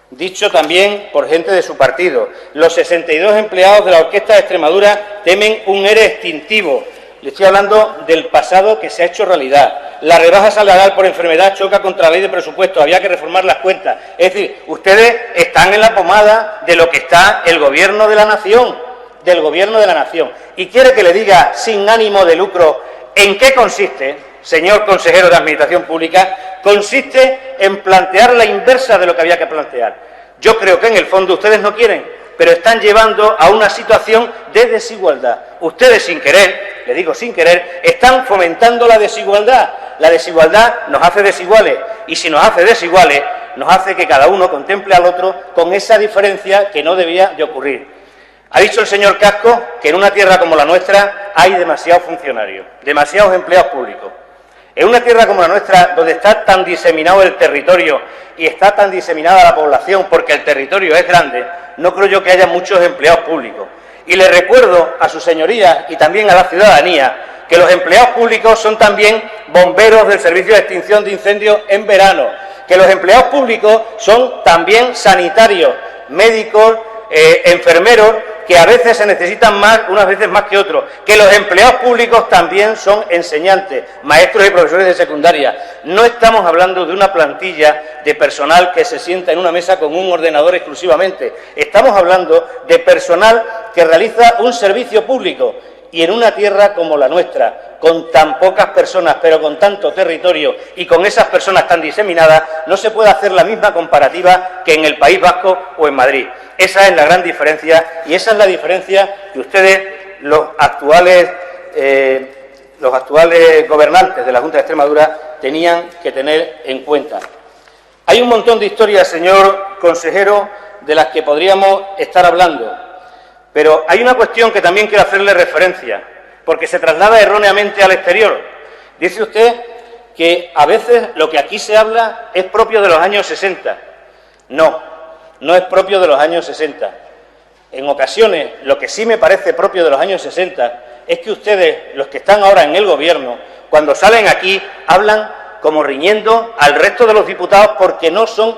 dicho también por gente de su partido. Los 62 empleados de la Orquesta de Extremadura temen un ERE extintivo. Le estoy hablando del pasado que se ha hecho realidad. La rebaja salarial por enfermedad choca contra la ley de presupuestos, había que reformar las cuentas. Es decir, ustedes están en la pomada de lo que está el Gobierno de la Nación, Y quiere que le diga, sin ánimo de lucro, ¿en qué consiste? Señor consejero de Administración Pública, consiste en plantear la inversa de lo que había que plantear. Yo creo que en el fondo ustedes no quieren, pero están llevando a una situación de desigualdad. Ustedes sin querer, le digo sin querer, están fomentando la desigualdad. La desigualdad nos hace desiguales, y si nos hace desiguales, nos hace que cada uno contemple al otro con esa diferencia que no debía de ocurrir. Ha dicho el señor Casco que en una tierra como la nuestra hay demasiados funcionarios, demasiados empleados públicos. En una tierra como la nuestra, donde está tan diseminado el territorio y está tan diseminada la población, porque el territorio es grande, no creo yo que haya muchos empleados públicos. Y le recuerdo a sus señorías y también a la ciudadanía que los empleados públicos son también bomberos del Servicio de Extinción de Incendios en verano, que los empleados públicos son también sanitarios, médicos, enfermeros, que a veces se necesitan más, unas veces más que otros, que los empleados públicos también son enseñantes, maestros y profesores de secundaria. No estamos hablando de una plantilla de personal que se sienta en una mesa con un ordenador exclusivamente. Estamos hablando de personal que realiza un servicio público, y en una tierra como la nuestra, con tan pocas personas, pero con tanto territorio y con esas personas tan diseminadas, no se puede hacer la misma comparativa que en el País Vasco o en Madrid. Esa es la gran diferencia, y esa es la diferencia que ustedes, los actuales gobernantes de la Junta de Extremadura, tenían que tener en cuenta. Hay un montón de historias, señor consejero, de las que podríamos estar hablando, pero hay una cuestión que también quiero hacerle referencia, porque se traslada erróneamente al exterior. Dice usted que a veces lo que aquí se habla es propio de los años 60. No es propio de los años 60. En ocasiones, lo que sí me parece propio de los años 60 es que ustedes, los que están ahora en el Gobierno, cuando salen aquí, hablan como riñendo al resto de los diputados porque no son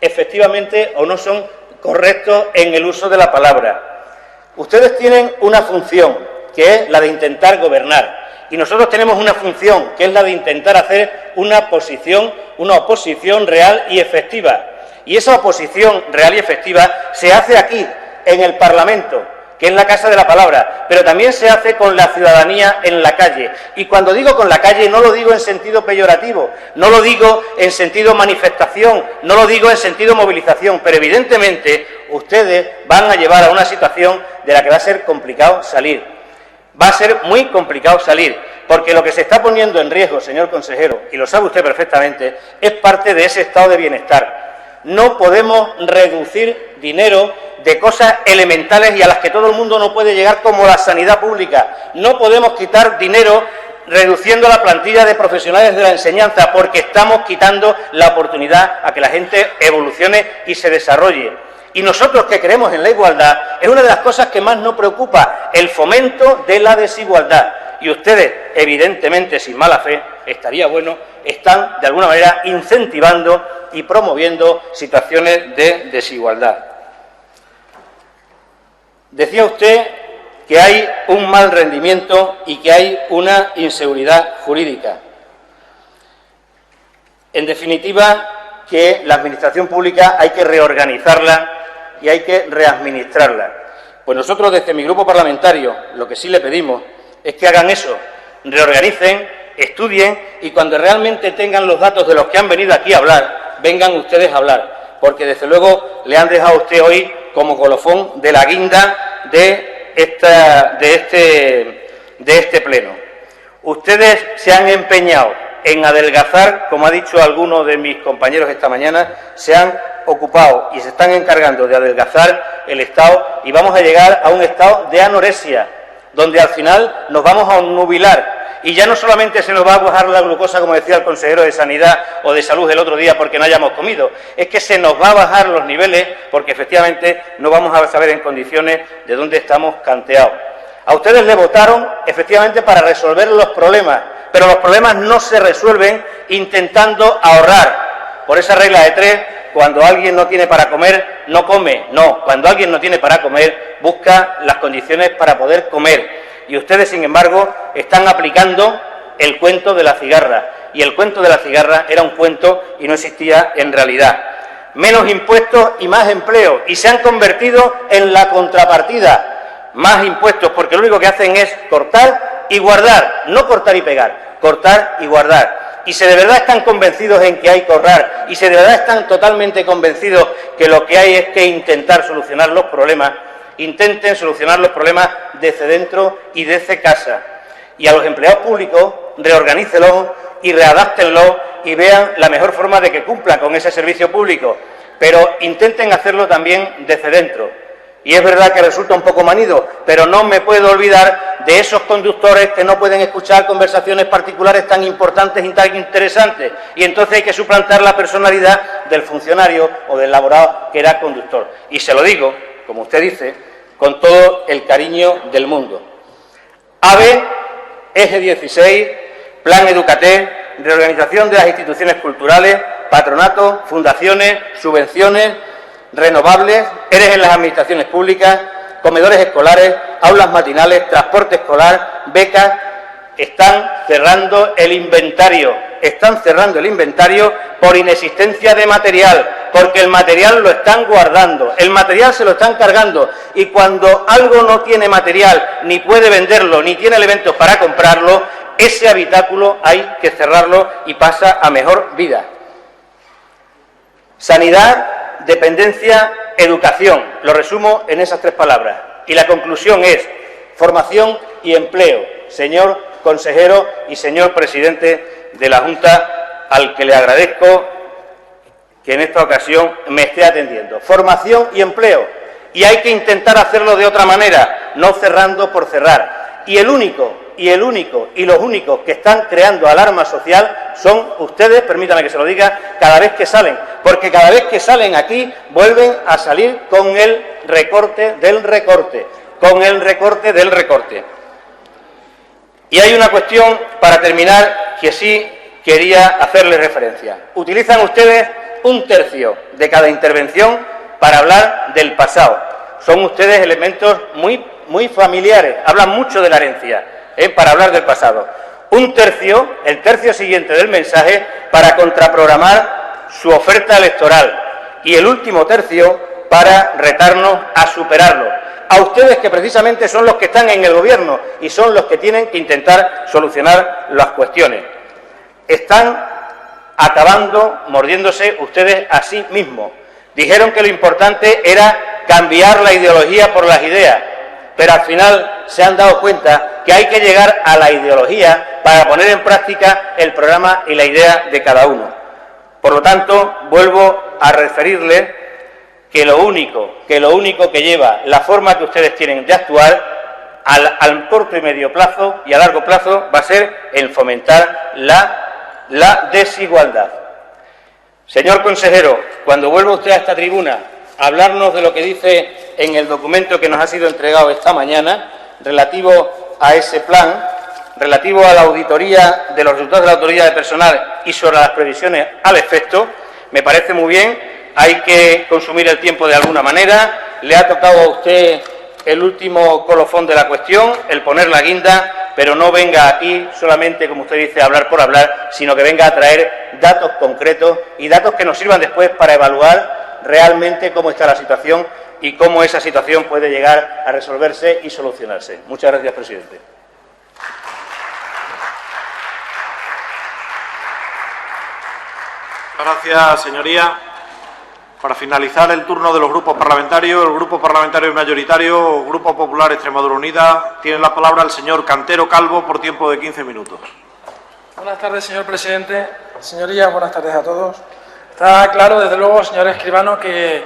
efectivamente o no son correctos en el uso de la palabra. Ustedes tienen una función, que es la de intentar gobernar, y nosotros tenemos una función, que es la de intentar hacer una oposición real y efectiva. Y esa oposición real y efectiva se hace aquí, en el Parlamento, que es la Casa de la Palabra, pero también se hace con la ciudadanía en la calle. Y cuando digo con la calle, no lo digo en sentido peyorativo, no lo digo en sentido manifestación, no lo digo en sentido movilización, pero evidentemente ustedes van a llevar a una situación de la que va a ser complicado salir. Va a ser muy complicado salir, porque lo que se está poniendo en riesgo, señor consejero, y lo sabe usted perfectamente, es parte de ese estado de bienestar. No podemos reducir dinero de cosas elementales y a las que todo el mundo no puede llegar, como la sanidad pública. No podemos quitar dinero reduciendo la plantilla de profesionales de la enseñanza, porque estamos quitando la oportunidad a que la gente evolucione y se desarrolle. Y nosotros, que creemos en la igualdad, es una de las cosas que más nos preocupa, el fomento de la desigualdad. Y ustedes, evidentemente, sin mala fe, estaría bueno, están de alguna manera incentivando y promoviendo situaciones de desigualdad. Decía usted que hay un mal rendimiento y que hay una inseguridad jurídica. En definitiva, que la Administración pública hay que reorganizarla y hay que readministrarla. Pues nosotros, desde mi grupo parlamentario, lo que sí le pedimos es que hagan eso, reorganicen, estudien y cuando realmente tengan los datos de los que han venido aquí a hablar, vengan ustedes a hablar, porque desde luego le han dejado a usted hoy como colofón de la guinda de este pleno. Ustedes se han empeñado en adelgazar, como ha dicho alguno de mis compañeros esta mañana, se han ocupado y se están encargando de adelgazar el Estado y vamos a llegar a un estado de anorexia, donde al final nos vamos a obnubilar y ya no solamente se nos va a bajar la glucosa, como decía el consejero de Sanidad o de Salud el otro día, porque no hayamos comido, es que se nos va a bajar los niveles porque efectivamente no vamos a saber en condiciones de dónde estamos canteados. A ustedes le votaron efectivamente para resolver los problemas, pero los problemas no se resuelven intentando ahorrar. Por esa regla de 3, cuando alguien no tiene para comer, no come. No, cuando alguien no tiene para comer, busca las condiciones para poder comer. Y ustedes, sin embargo, están aplicando el cuento de la cigarra. Y el cuento de la cigarra era un cuento y no existía en realidad. Menos impuestos y más empleo. Y se han convertido en la contrapartida. Más impuestos, porque lo único que hacen es cortar y guardar. No cortar y pegar, cortar y guardar. Y si de verdad están convencidos en que hay que ahorrar, y si de verdad están totalmente convencidos que lo que hay es que intentar solucionar los problemas, intenten solucionar los problemas desde dentro y desde casa. Y a los empleados públicos, reorganícelos y readáptenlos y vean la mejor forma de que cumplan con ese servicio público. Pero intenten hacerlo también desde dentro. Y es verdad que resulta un poco manido, pero no me puedo olvidar de esos conductores que no pueden escuchar conversaciones particulares tan importantes y tan interesantes. Y entonces hay que suplantar la personalidad del funcionario o del laborado que era conductor. Y se lo digo, como usted dice, con todo el cariño del mundo. AVE, Eje 16, Plan Educaté, reorganización de las instituciones culturales, patronatos, fundaciones, subvenciones, renovables, ERES en las administraciones públicas, comedores escolares, aulas matinales, transporte escolar, becas, están cerrando el inventario. Están cerrando el inventario por inexistencia de material, porque el material lo están guardando, el material se lo están cargando y cuando algo no tiene material, ni puede venderlo, ni tiene elementos para comprarlo, ese habitáculo hay que cerrarlo y pasa a mejor vida. Sanidad, dependencia, educación. Lo resumo en esas 3 palabras. Y la conclusión es formación y empleo. Señor consejero y señor presidente de la Junta, al que le agradezco que en esta ocasión me esté atendiendo. Formación y empleo. Y hay que intentar hacerlo de otra manera, no cerrando por cerrar. Y los únicos que están creando alarma social son ustedes, permítame que se lo diga, cada vez que salen. Porque cada vez que salen aquí vuelven a salir con el recorte del recorte, con el recorte del recorte. Y hay una cuestión, para terminar, que sí quería hacerle referencia. Utilizan ustedes 1/3 de cada intervención para hablar del pasado. Son ustedes elementos muy familiares, hablan mucho de la herencia, para hablar del pasado. 1/3, el tercio siguiente del mensaje, para contraprogramar su oferta electoral. Y el último tercio para retarnos a superarlo. A ustedes, que precisamente son los que están en el Gobierno y son los que tienen que intentar solucionar las cuestiones. Están acabando, mordiéndose ustedes a sí mismos. Dijeron que lo importante era cambiar la ideología por las ideas, pero al final se han dado cuenta que hay que llegar a la ideología para poner en práctica el programa y la idea de cada uno. Por lo tanto, vuelvo a referirle que lo único que lleva la forma que ustedes tienen de actuar al corto y medio plazo y a largo plazo va a ser el fomentar la desigualdad. Señor consejero, cuando vuelva usted a esta tribuna a hablarnos de lo que dice en el documento que nos ha sido entregado esta mañana, relativo a ese plan, relativo a la auditoría de los resultados de la autoridad de personal y sobre las previsiones al efecto, me parece muy bien. Hay que consumir el tiempo de alguna manera. Le ha tocado a usted el último colofón de la cuestión, el poner la guinda, pero no venga aquí solamente, como usted dice, a hablar por hablar, sino que venga a traer datos concretos y datos que nos sirvan después para evaluar realmente cómo está la situación y cómo esa situación puede llegar a resolverse y solucionarse. Muchas gracias, presidente. Gracias, señoría. Para finalizar el turno de los grupos parlamentarios, el Grupo Parlamentario Mayoritario, Grupo Popular Extremadura Unida, tiene la palabra el señor Cantero Calvo por tiempo de 15 minutos. Buenas tardes, señor presidente. Señorías, buenas tardes a todos. Está claro, desde luego, señor escribano, que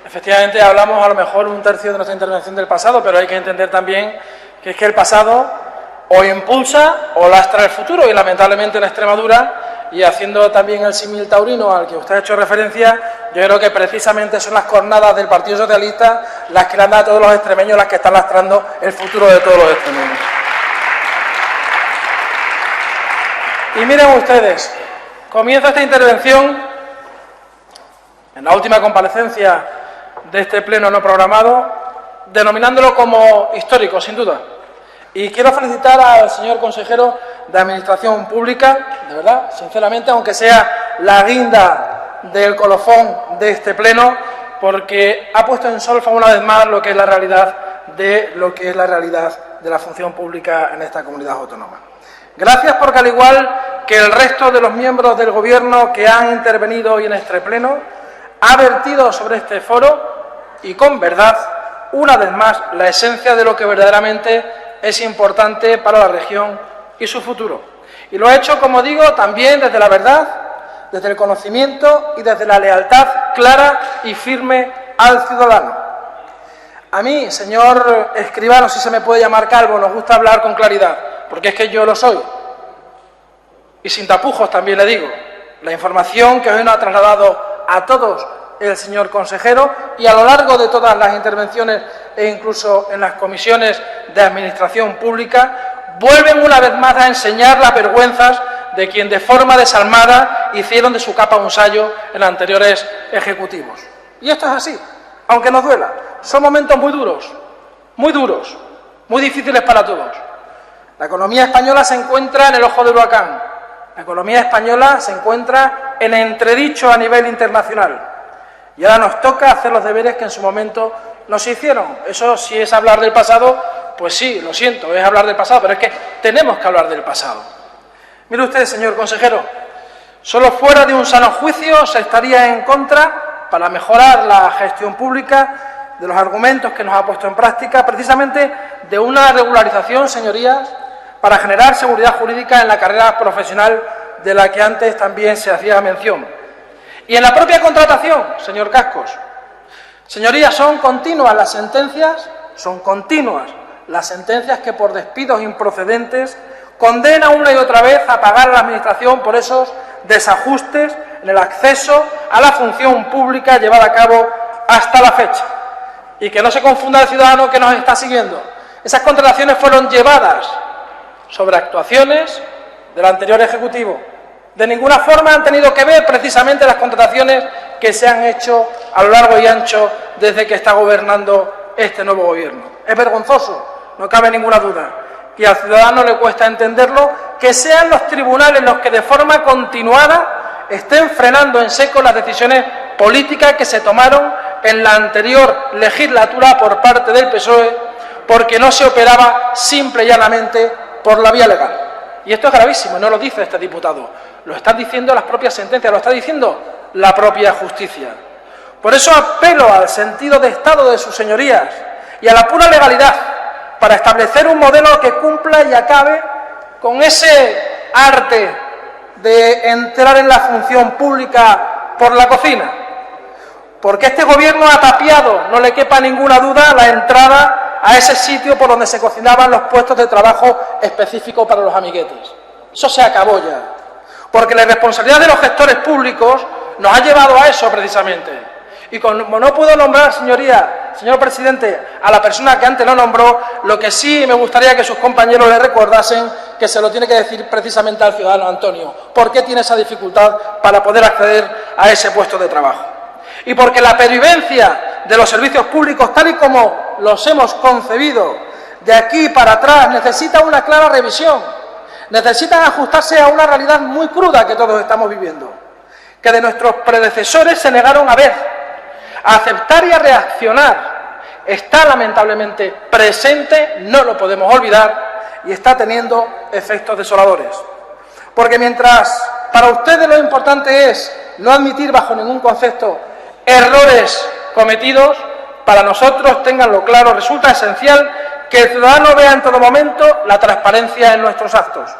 efectivamente hablamos a lo mejor un tercio de nuestra intervención del pasado, pero hay que entender también que es que el pasado o impulsa o lastra el futuro, y lamentablemente en Extremadura, y haciendo también el símil taurino al que usted ha hecho referencia, yo creo que precisamente son las cornadas del Partido Socialista las que le han dado a todos los extremeños, las que están lastrando el futuro de todos los extremeños. Y miren ustedes, comienzo esta intervención en la última comparecencia de este pleno no programado, denominándolo como histórico, sin duda. Y quiero felicitar al señor consejero de Administración Pública, de verdad, sinceramente, aunque sea la guinda del colofón de este pleno, porque ha puesto en solfa una vez más lo que es la realidad de la función pública en esta comunidad autónoma. Gracias porque, al igual que el resto de los miembros del Gobierno que han intervenido hoy en este pleno, ha vertido sobre este foro y con verdad, una vez más, la esencia de lo que verdaderamente es importante para la región y su futuro. Y lo ha hecho, como digo, también desde la verdad, desde el conocimiento y desde la lealtad clara y firme al ciudadano. A mí, señor escribano, si se me puede llamar calvo, nos gusta hablar con claridad, porque es que yo lo soy. Y sin tapujos también le digo, la información que hoy nos ha trasladado a todos el señor consejero y a lo largo de todas las intervenciones e incluso en las comisiones de Administración Pública, vuelven una vez más a enseñar las vergüenzas de quien de forma desalmada hicieron de su capa un sayo en anteriores ejecutivos. Y esto es así, aunque nos duela. Son momentos muy duros, muy difíciles para todos. La economía española se encuentra en el ojo del huracán. La economía española se encuentra en entredicho a nivel internacional. Y ahora nos toca hacer los deberes que en su momento nos hicieron. Eso, si es hablar del pasado, pues sí, lo siento, es hablar del pasado, pero es que tenemos que hablar del pasado. Mire usted, señor consejero, solo fuera de un sano juicio se estaría en contra, para mejorar la gestión pública, de los argumentos que nos ha puesto en práctica, precisamente de una regularización, señorías, para generar seguridad jurídica en la carrera profesional de la que antes también se hacía mención. Y en la propia contratación, señor Cascos. Señorías, son continuas las sentencias que por despidos improcedentes condenan una y otra vez a pagar a la Administración por esos desajustes en el acceso a la función pública llevada a cabo hasta la fecha. Y que no se confunda el ciudadano que nos está siguiendo. Esas contrataciones fueron llevadas sobre actuaciones del anterior Ejecutivo. De ninguna forma han tenido que ver precisamente las contrataciones que se han hecho a lo largo y ancho desde que está gobernando este nuevo Gobierno. Es vergonzoso, no cabe ninguna duda, y al ciudadano le cuesta entenderlo, que sean los tribunales los que de forma continuada estén frenando en seco las decisiones políticas que se tomaron en la anterior legislatura por parte del PSOE, porque no se operaba simple y llanamente por la vía legal. Y esto es gravísimo, no lo dice este diputado, lo están diciendo las propias sentencias, lo está diciendo la propia justicia. Por eso apelo al sentido de Estado de sus señorías y a la pura legalidad para establecer un modelo que cumpla y acabe con ese arte de entrar en la función pública por la cocina. Porque este Gobierno ha tapiado, no le quepa ninguna duda, la entrada a ese sitio por donde se cocinaban los puestos de trabajo específicos para los amiguetes. Eso se acabó ya. Porque la irresponsabilidad de los gestores públicos nos ha llevado a eso precisamente. Y como no puedo nombrar, señoría, señor presidente, a la persona que antes lo nombró, lo que sí me gustaría que sus compañeros le recordasen que se lo tiene que decir precisamente al ciudadano Antonio. ¿Por qué tiene esa dificultad para poder acceder a ese puesto de trabajo? Y porque la pervivencia de los servicios públicos, tal y como los hemos concebido de aquí para atrás, necesitan una clara revisión. Necesitan ajustarse a una realidad muy cruda que todos estamos viviendo, que de nuestros predecesores se negaron a ver, a aceptar y a reaccionar. Está lamentablemente presente, no lo podemos olvidar, y está teniendo efectos desoladores. Porque mientras para ustedes lo importante es no admitir bajo ningún concepto errores cometidos, para nosotros, ténganlo claro, resulta esencial que el ciudadano vea en todo momento la transparencia en nuestros actos.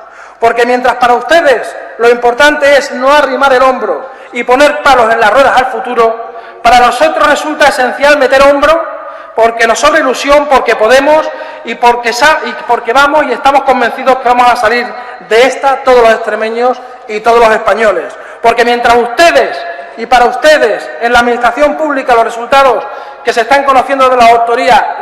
Porque mientras para ustedes lo importante es no arrimar el hombro y poner palos en las ruedas al futuro, para nosotros resulta esencial meter hombro, porque nos sobra ilusión, porque podemos y porque vamos y estamos convencidos que vamos a salir de esta todos los extremeños y todos los españoles. Porque mientras ustedes y para ustedes en la administración pública los resultados que se están conociendo de la autoría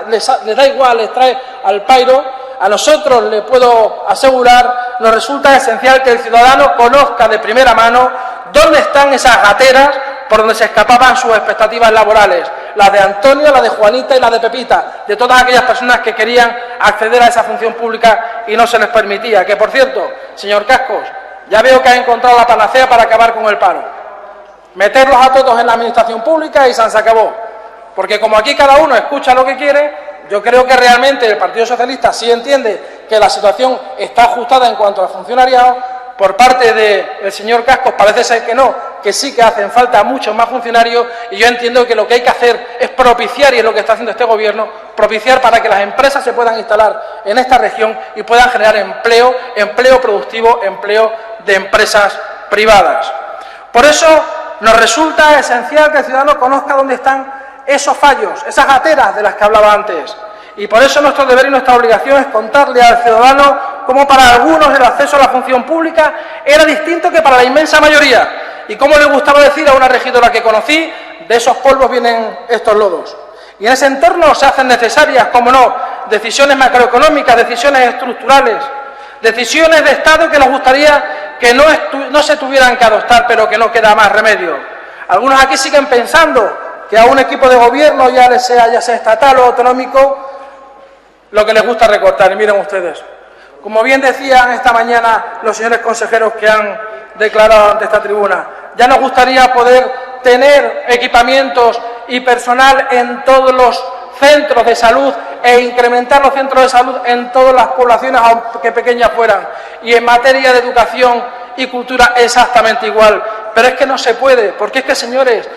les da igual, les trae al pairo, a nosotros, les puedo asegurar, nos resulta esencial que el ciudadano conozca de primera mano dónde están esas gateras por donde se escapaban sus expectativas laborales, las de Antonio, la de Juanita y la de Pepita, de todas aquellas personas que querían acceder a esa función pública y no se les permitía. Que, por cierto, señor Cascos, ya veo que ha encontrado la panacea para acabar con el paro. Meterlos a todos en la administración pública y se acabó. Porque como aquí cada uno escucha lo que quiere, yo creo que realmente el Partido Socialista sí entiende que la situación está ajustada en cuanto al funcionariado. Por parte del señor Cascos parece ser que no, que sí que hacen falta muchos más funcionarios, y yo entiendo que lo que hay que hacer es propiciar, y es lo que está haciendo este Gobierno, propiciar para que las empresas se puedan instalar en esta región y puedan generar empleo, empleo productivo, empleo de empresas privadas. Por eso nos resulta esencial que el ciudadano conozca dónde están esos fallos, esas gateras de las que hablaba antes. Y por eso nuestro deber y nuestra obligación es contarle al ciudadano cómo para algunos el acceso a la función pública era distinto que para la inmensa mayoría. Y como le gustaba decir a una regidora que conocí, de esos polvos vienen estos lodos. Y en ese entorno se hacen necesarias, como no, decisiones macroeconómicas, decisiones estructurales, decisiones de Estado que nos gustaría que no se tuvieran que adoptar, pero que no queda más remedio. Algunos aquí siguen pensando que a un equipo de gobierno, ya sea estatal o autonómico, lo que les gusta recortar. Y miren ustedes, como bien decían esta mañana los señores consejeros que han declarado ante esta tribuna, ya nos gustaría poder tener equipamientos y personal en todos los centros de salud e incrementar los centros de salud en todas las poblaciones, aunque pequeñas fueran. Y en materia de educación y cultura exactamente igual. Pero es que no se puede, porque es que, señores,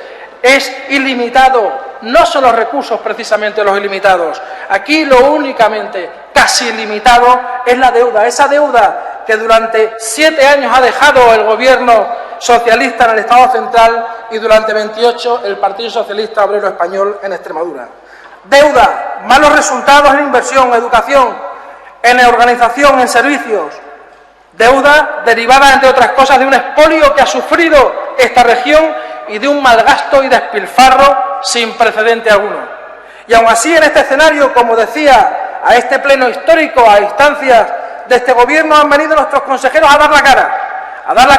es ilimitado. No son los recursos precisamente los ilimitados. Aquí lo únicamente casi ilimitado es la deuda. Esa deuda que durante 7 años ha dejado el Gobierno socialista en el Estado central y durante 28 el Partido Socialista Obrero Español en Extremadura. Deuda, malos resultados en inversión, en educación, en organización, en servicios. Deuda derivada, entre otras cosas, de un expolio que ha sufrido esta región y de un malgasto y despilfarro sin precedente alguno. Y aún así, en este escenario, como decía, a este pleno histórico, a instancias de este Gobierno, han venido nuestros consejeros a dar la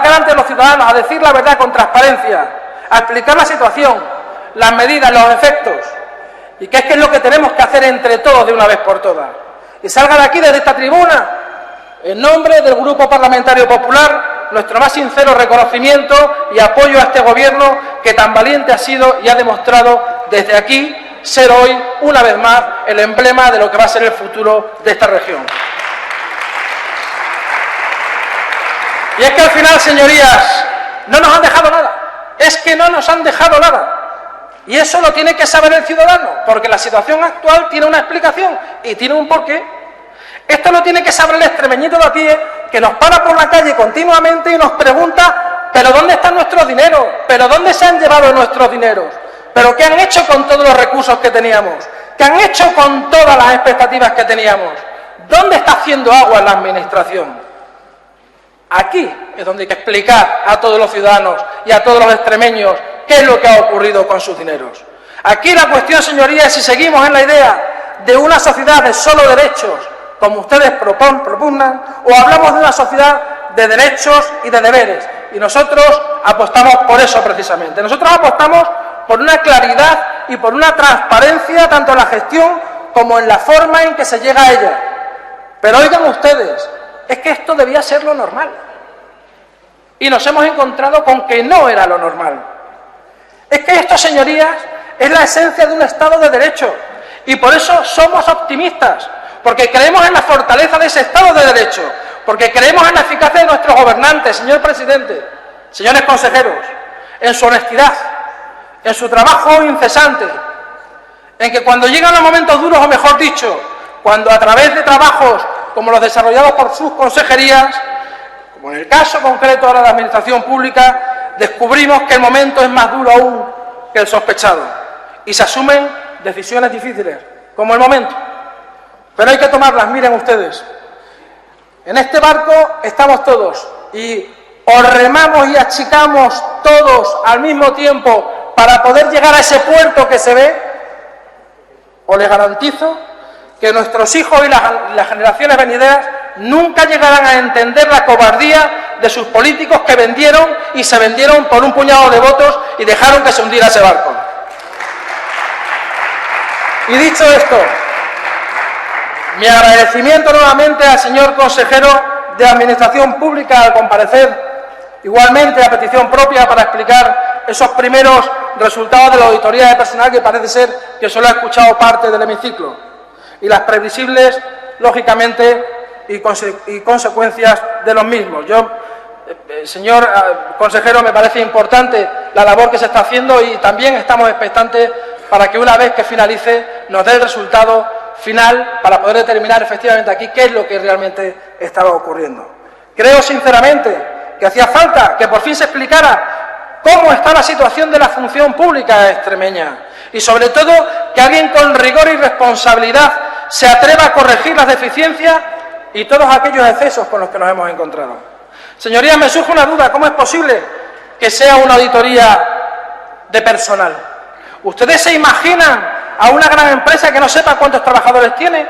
cara ante los ciudadanos, a decir la verdad con transparencia, a explicar la situación, las medidas, los efectos, y que es lo que tenemos que hacer entre todos de una vez por todas. Y salga de aquí, desde esta tribuna, en nombre del Grupo Parlamentario Popular, nuestro más sincero reconocimiento y apoyo a este Gobierno que tan valiente ha sido y ha demostrado desde aquí ser hoy, una vez más, el emblema de lo que va a ser el futuro de esta región. Y es que al final, señorías, no nos han dejado nada. Es que no nos han dejado nada. Y eso lo tiene que saber el ciudadano, porque la situación actual tiene una explicación y tiene un porqué. Esto lo tiene que saber el extremeñito de a pie, que nos para por la calle continuamente y nos pregunta: ¿pero dónde están nuestros dineros? ¿Pero dónde se han llevado nuestros dineros? ¿Pero qué han hecho con todos los recursos que teníamos? ¿Qué han hecho con todas las expectativas que teníamos? ¿Dónde está haciendo agua la Administración? Aquí es donde hay que explicar a todos los ciudadanos y a todos los extremeños qué es lo que ha ocurrido con sus dineros. Aquí la cuestión, señorías, es si seguimos en la idea de una sociedad de solo derechos, como ustedes propugnan, o hablamos de una sociedad de derechos y de deberes. Y nosotros apostamos por eso precisamente. Nosotros apostamos por una claridad y por una transparencia tanto en la gestión como en la forma en que se llega a ella. Pero oigan ustedes, es que esto debía ser lo normal. Y nos hemos encontrado con que no era lo normal. Es que esto, señorías, es la esencia de un Estado de Derecho. Y por eso somos optimistas, porque creemos en la fortaleza de ese Estado de Derecho, porque creemos en la eficacia de nuestros gobernantes, señor presidente, señores consejeros, en su honestidad, en su trabajo incesante, en que cuando llegan los momentos duros, o mejor dicho, cuando a través de trabajos como los desarrollados por sus consejerías, como en el caso concreto ahora de la Administración Pública, descubrimos que el momento es más duro aún que el sospechado y se asumen decisiones difíciles, como el momento. Pero hay que tomarlas, miren ustedes. En este barco estamos todos y o remamos y achicamos todos al mismo tiempo para poder llegar a ese puerto que se ve, o les garantizo que nuestros hijos y las generaciones venideras nunca llegarán a entender la cobardía de sus políticos que vendieron y se vendieron por un puñado de votos y dejaron que se hundiera ese barco. Y dicho esto, mi agradecimiento nuevamente al señor consejero de Administración Pública al comparecer, igualmente a petición propia para explicar esos primeros resultados de la auditoría de personal que parece ser que solo ha escuchado parte del hemiciclo y las previsibles, lógicamente, y consecuencias de los mismos. Yo, señor consejero, me parece importante la labor que se está haciendo y también estamos expectantes para que una vez que finalice nos dé el resultado final para poder determinar efectivamente aquí qué es lo que realmente estaba ocurriendo. Creo sinceramente que hacía falta que por fin se explicara cómo está la situación de la función pública extremeña y sobre todo que alguien con rigor y responsabilidad se atreva a corregir las deficiencias y todos aquellos excesos con los que nos hemos encontrado. Señorías, me surge una duda, ¿cómo es posible que sea una auditoría de personal? ¿Ustedes se imaginan a una gran empresa que no sepa cuántos trabajadores tiene?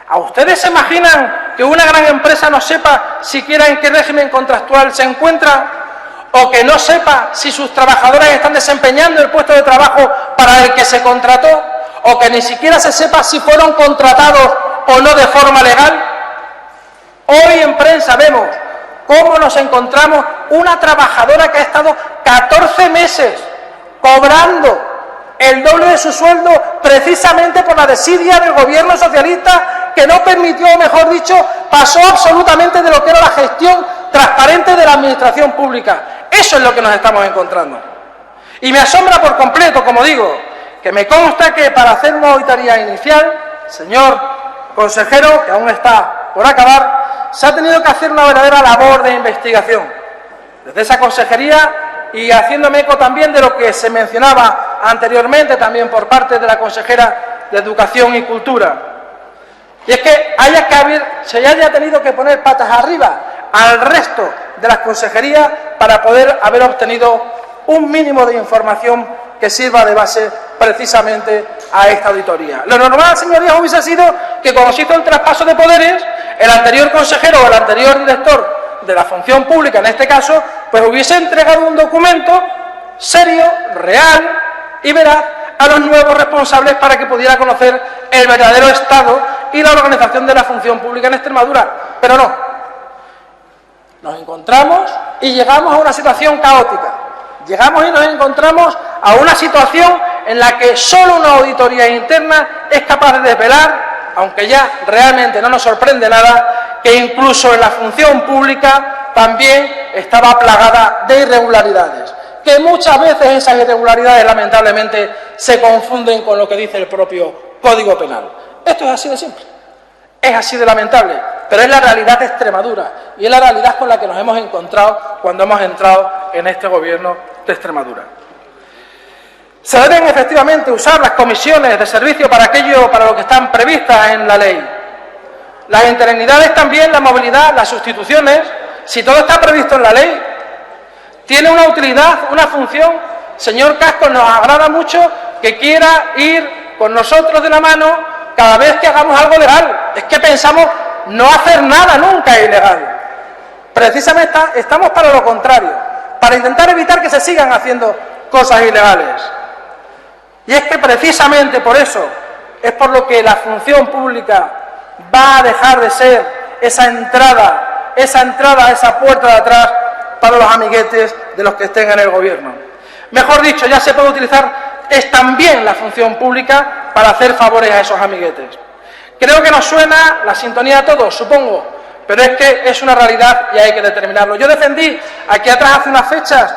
¿A ustedes se imaginan que una gran empresa no sepa siquiera en qué régimen contractual se encuentra? ¿O que no sepa si sus trabajadores están desempeñando el puesto de trabajo para el que se contrató? ¿O que ni siquiera se sepa si fueron contratados o no de forma legal? Hoy en prensa vemos cómo nos encontramos una trabajadora que ha estado 14 meses cobrando el doble de su sueldo precisamente por la desidia del gobierno socialista que no permitió, o mejor dicho, pasó absolutamente de lo que era la gestión transparente de la administración pública. Eso es lo que nos estamos encontrando. Y me asombra por completo, como digo, que me consta que para hacer una auditoría inicial, señor consejero, que aún está por acabar, se ha tenido que hacer una verdadera labor de investigación desde esa consejería y haciéndome eco también de lo que se mencionaba anteriormente también por parte de la consejera de Educación y Cultura. Y es que se haya tenido que poner patas arriba al resto de las consejerías para poder haber obtenido un mínimo de información que sirva de base precisamente a esta auditoría. Lo normal, señorías, hubiese sido que cuando se hizo el traspaso de poderes, el anterior consejero o el anterior director de la función pública, en este caso, pues hubiese entregado un documento serio, real y veraz a los nuevos responsables para que pudiera conocer el verdadero estado y la organización de la función pública en Extremadura. Pero no. Nos encontramos y llegamos a una situación caótica. Llegamos y nos encontramos a una situación en la que solo una auditoría interna es capaz de desvelar, aunque ya realmente no nos sorprende nada, que incluso en la función pública también estaba plagada de irregularidades, que muchas veces esas irregularidades lamentablemente se confunden con lo que dice el propio Código Penal. Esto es así de simple, es así de lamentable, pero es la realidad de Extremadura y es la realidad con la que nos hemos encontrado cuando hemos entrado en este gobierno de Extremadura. Se deben efectivamente usar las comisiones de servicio para lo que están previstas en la ley. Las interinidades también, la movilidad, las sustituciones, si todo está previsto en la ley, tiene una utilidad, una función. Señor Casco, nos agrada mucho que quiera ir con nosotros de la mano cada vez que hagamos algo legal. Es que pensamos no hacer nada nunca ilegal. Precisamente estamos para lo contrario, para intentar evitar que se sigan haciendo cosas ilegales. Y es que precisamente por eso es por lo que la función pública va a dejar de ser esa entrada, esa puerta de atrás para los amiguetes de los que estén en el gobierno. Mejor dicho, ya se puede utilizar también la función pública para hacer favores a esos amiguetes. Creo que nos suena la sintonía a todos, supongo, pero es que es una realidad y hay que determinarlo. Yo defendí aquí atrás hace unas fechas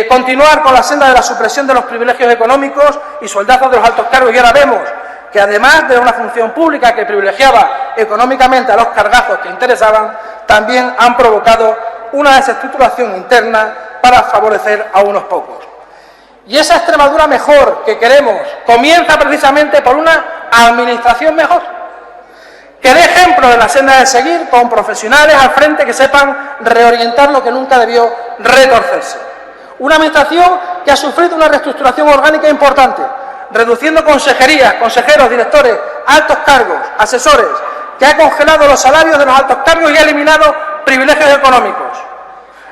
continuar con la senda de la supresión de los privilegios económicos y sueldazos de los altos cargos, y ahora vemos que además de una función pública que privilegiaba económicamente a los cargazos que interesaban, también han provocado una desestructuración interna para favorecer a unos pocos. Y esa Extremadura mejor que queremos comienza precisamente por una administración mejor, que dé ejemplo de la senda de seguir con profesionales al frente que sepan reorientar lo que nunca debió retorcerse. Una administración que ha sufrido una reestructuración orgánica importante, reduciendo consejerías, consejeros, directores, altos cargos, asesores, que ha congelado los salarios de los altos cargos y ha eliminado privilegios económicos.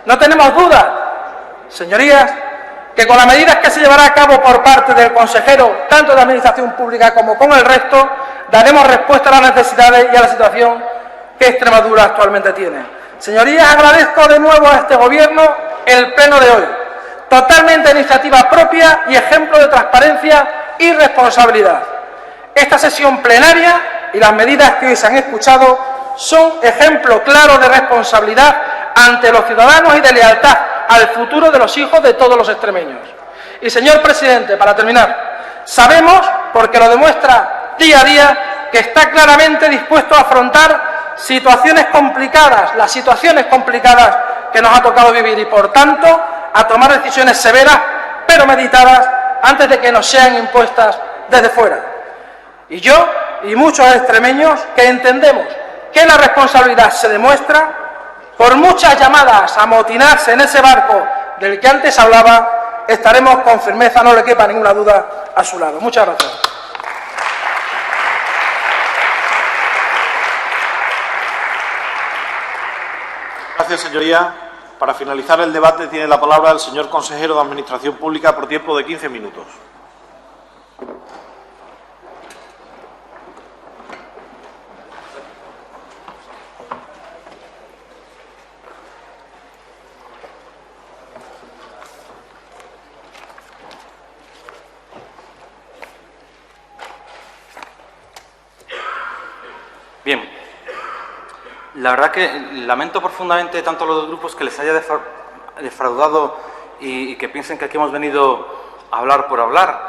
No tenemos dudas, señorías, que con las medidas que se llevará a cabo por parte del consejero, tanto de Administración Pública como con el resto, daremos respuesta a las necesidades y a la situación que Extremadura actualmente tiene. Señorías, agradezco de nuevo a este Gobierno el pleno de hoy, totalmente iniciativa propia y ejemplo de transparencia y responsabilidad. Esta sesión plenaria y las medidas que hoy se han escuchado son ejemplo claro de responsabilidad ante los ciudadanos y de lealtad al futuro de los hijos de todos los extremeños. Y, señor presidente, para terminar, sabemos, porque lo demuestra día a día, que está claramente dispuesto a afrontar situaciones complicadas, las situaciones complicadas que nos ha tocado vivir, y, por tanto, a tomar decisiones severas, pero meditadas, antes de que nos sean impuestas desde fuera. Y yo, y muchos extremeños, que entendemos que la responsabilidad se demuestra por muchas llamadas a amotinarse en ese barco del que antes hablaba, estaremos con firmeza, no le quepa ninguna duda, a su lado. Muchas gracias. Gracias, señoría. Para finalizar el debate tiene la palabra el señor consejero de Administración Pública por tiempo de 15 minutos. Bien, la verdad que lamento profundamente tanto a los dos grupos que les haya defraudado y que piensen que aquí hemos venido a hablar por hablar.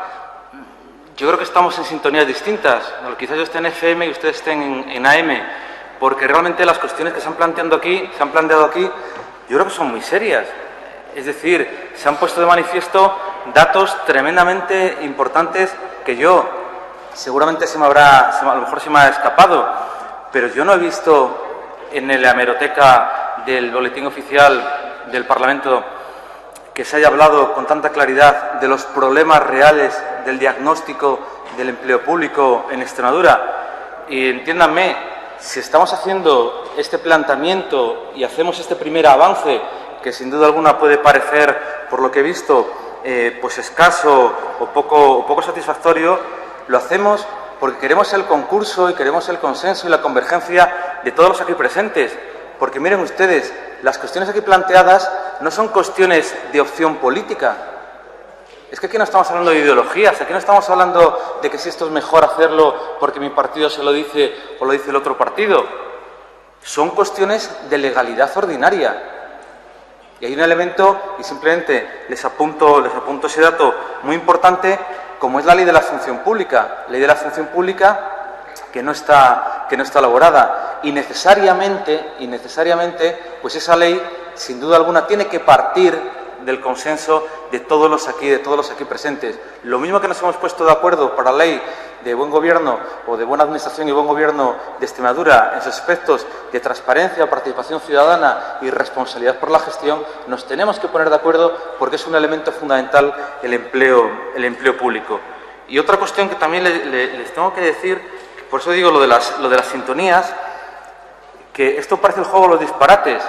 Yo creo que estamos en sintonías distintas. Quizás yo esté en FM y ustedes estén en AM, porque realmente las cuestiones que se han planteado aquí, yo creo que son muy serias. Es decir, se han puesto de manifiesto datos tremendamente importantes que yo seguramente a lo mejor se me ha escapado. Pero yo no he visto en la hemeroteca del Boletín Oficial del Parlamento que se haya hablado con tanta claridad de los problemas reales del diagnóstico del empleo público en Extremadura. Y entiéndanme, si estamos haciendo este planteamiento y hacemos este primer avance, que sin duda alguna puede parecer, por lo que he visto, pues escaso o poco satisfactorio, lo hacemos porque queremos el concurso y queremos el consenso y la convergencia de todos los aquí presentes. Porque miren ustedes, las cuestiones aquí planteadas no son cuestiones de opción política. Es que aquí no estamos hablando de ideologías, aquí no estamos hablando de que si esto es mejor hacerlo porque mi partido se lo dice o lo dice el otro partido. Son cuestiones de legalidad ordinaria. Y hay un elemento, y simplemente les apunto ese dato muy importante, como es la ley de la función pública. Ley de la función pública que no está elaborada. Y necesariamente, pues esa ley, sin duda alguna, tiene que partir del consenso de todos los aquí presentes. Lo mismo que nos hemos puesto de acuerdo para la ley de buen gobierno o de buena administración y buen gobierno de Extremadura en sus aspectos de transparencia, participación ciudadana y responsabilidad por la gestión, nos tenemos que poner de acuerdo porque es un elemento fundamental el empleo público. Y otra cuestión que también les tengo que decir, por eso digo lo de las sintonías, que esto parece el juego de los disparates.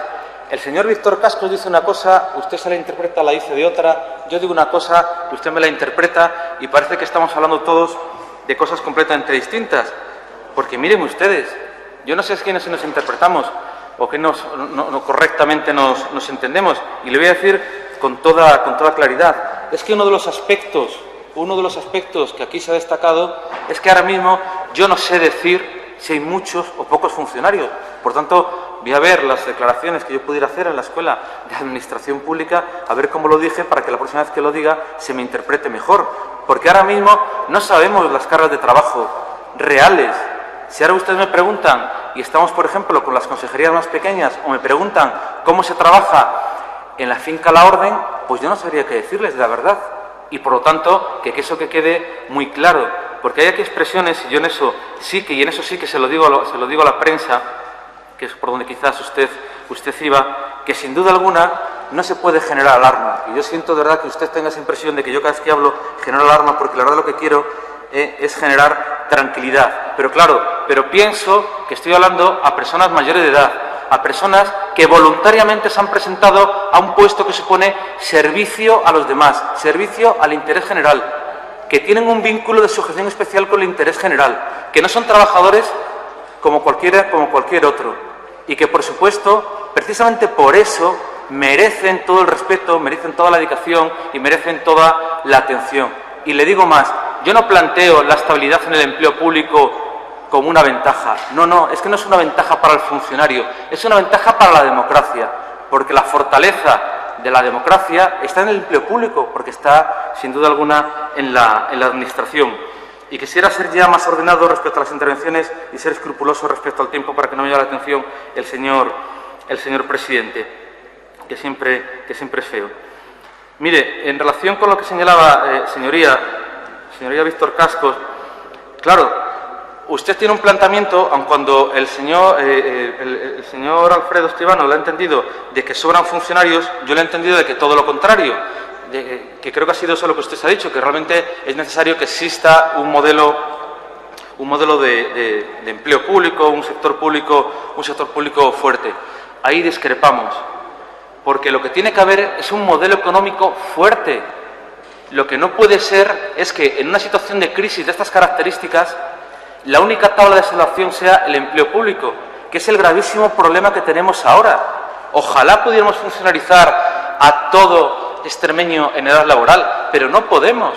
el señor Víctor Cascos dice una cosa, usted se la interpreta, la dice de otra, yo digo una cosa, usted me la interpreta y parece que estamos hablando todos de cosas completamente distintas. Porque miren ustedes, yo no sé si quiénes nos interpretamos o que no correctamente nos entendemos. Y le voy a decir con toda claridad, es que uno de los aspectos que aquí se ha destacado es que ahora mismo yo no sé decir si hay muchos o pocos funcionarios. Por tanto, voy a ver las declaraciones que yo pudiera hacer en la Escuela de Administración Pública, a ver cómo lo dije, para que la próxima vez que lo diga se me interprete mejor. Porque ahora mismo no sabemos las cargas de trabajo reales. Si ahora ustedes me preguntan, y estamos, por ejemplo, con las consejerías más pequeñas, o me preguntan cómo se trabaja en la finca La Orden, pues yo no sabría qué decirles, la verdad. Y, por lo tanto, que eso que quede muy claro. Porque hay aquí expresiones, y yo en eso sí que se lo digo a la prensa, que es por donde quizás usted iba, que sin duda alguna no se puede generar alarma. Y yo siento de verdad que usted tenga esa impresión de que yo cada vez que hablo genero alarma, porque la verdad lo que quiero es generar tranquilidad. Pero claro, pienso que estoy hablando a personas mayores de edad, a personas que voluntariamente se han presentado a un puesto que supone servicio a los demás, servicio al interés general, que tienen un vínculo de sujeción especial con el interés general, que no son trabajadores como cualquier otro, y que, por supuesto, precisamente por eso merecen todo el respeto, merecen toda la dedicación y merecen toda la atención. Y le digo más, yo no planteo la estabilidad en el empleo público como una ventaja. No, es que no es una ventaja para el funcionario, es una ventaja para la democracia, porque la fortaleza de la democracia está en el empleo público, porque está, sin duda alguna, en la Administración. Y quisiera ser ya más ordenado respecto a las intervenciones y ser escrupuloso respecto al tiempo para que no me llame la atención el señor presidente, que siempre es feo. Mire, en relación con lo que señalaba, señoría Víctor Cascos, claro, usted tiene un planteamiento, aun cuando el señor Alfredo Escribano lo ha entendido de que sobran funcionarios, yo lo he entendido de que todo lo contrario, que creo que ha sido eso lo que usted se ha dicho, que realmente es necesario que exista un modelo de empleo público, un sector público fuerte. Ahí discrepamos, porque lo que tiene que haber es un modelo económico fuerte. Lo que no puede ser es que en una situación de crisis de estas características la única tabla de salvación sea el empleo público, que es el gravísimo problema que tenemos ahora. Ojalá pudiéramos funcionarizar a todo extremeño en edad laboral, pero no podemos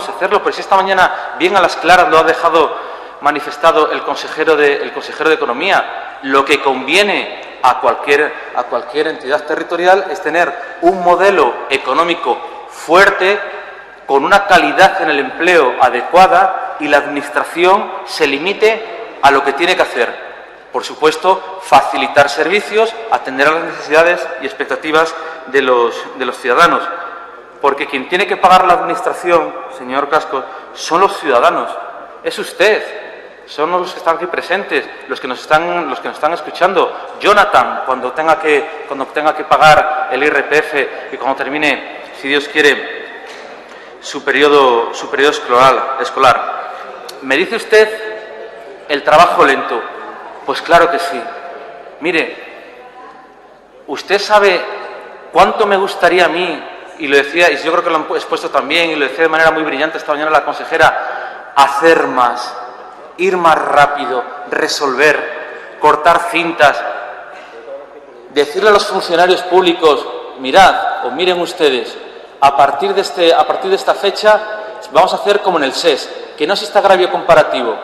hacerlo, porque si esta mañana bien a las claras lo ha dejado manifestado el consejero de Economía, lo que conviene a cualquier entidad territorial es tener un modelo económico fuerte, con una calidad en el empleo adecuada, y la Administración se limite a lo que tiene que hacer. Por supuesto, facilitar servicios, atender a las necesidades y expectativas de los ciudadanos. Porque quien tiene que pagar la Administración, señor Cascos, son los ciudadanos. Es usted. Son los que están aquí presentes, los que nos están escuchando. Jonathan, cuando tenga que pagar el IRPF y cuando termine, si Dios quiere, su periodo escolar. ¿Me dice usted el trabajo lento? Pues claro que sí. Mire, usted sabe cuánto me gustaría a mí, y lo decía, y yo creo que lo han expuesto también, y lo decía de manera muy brillante esta mañana la consejera, hacer más, ir más rápido, resolver, cortar cintas, decirle a los funcionarios públicos, mirad, o miren ustedes, a partir de esta fecha vamos a hacer como en el SES, que no existe agravio comparativo.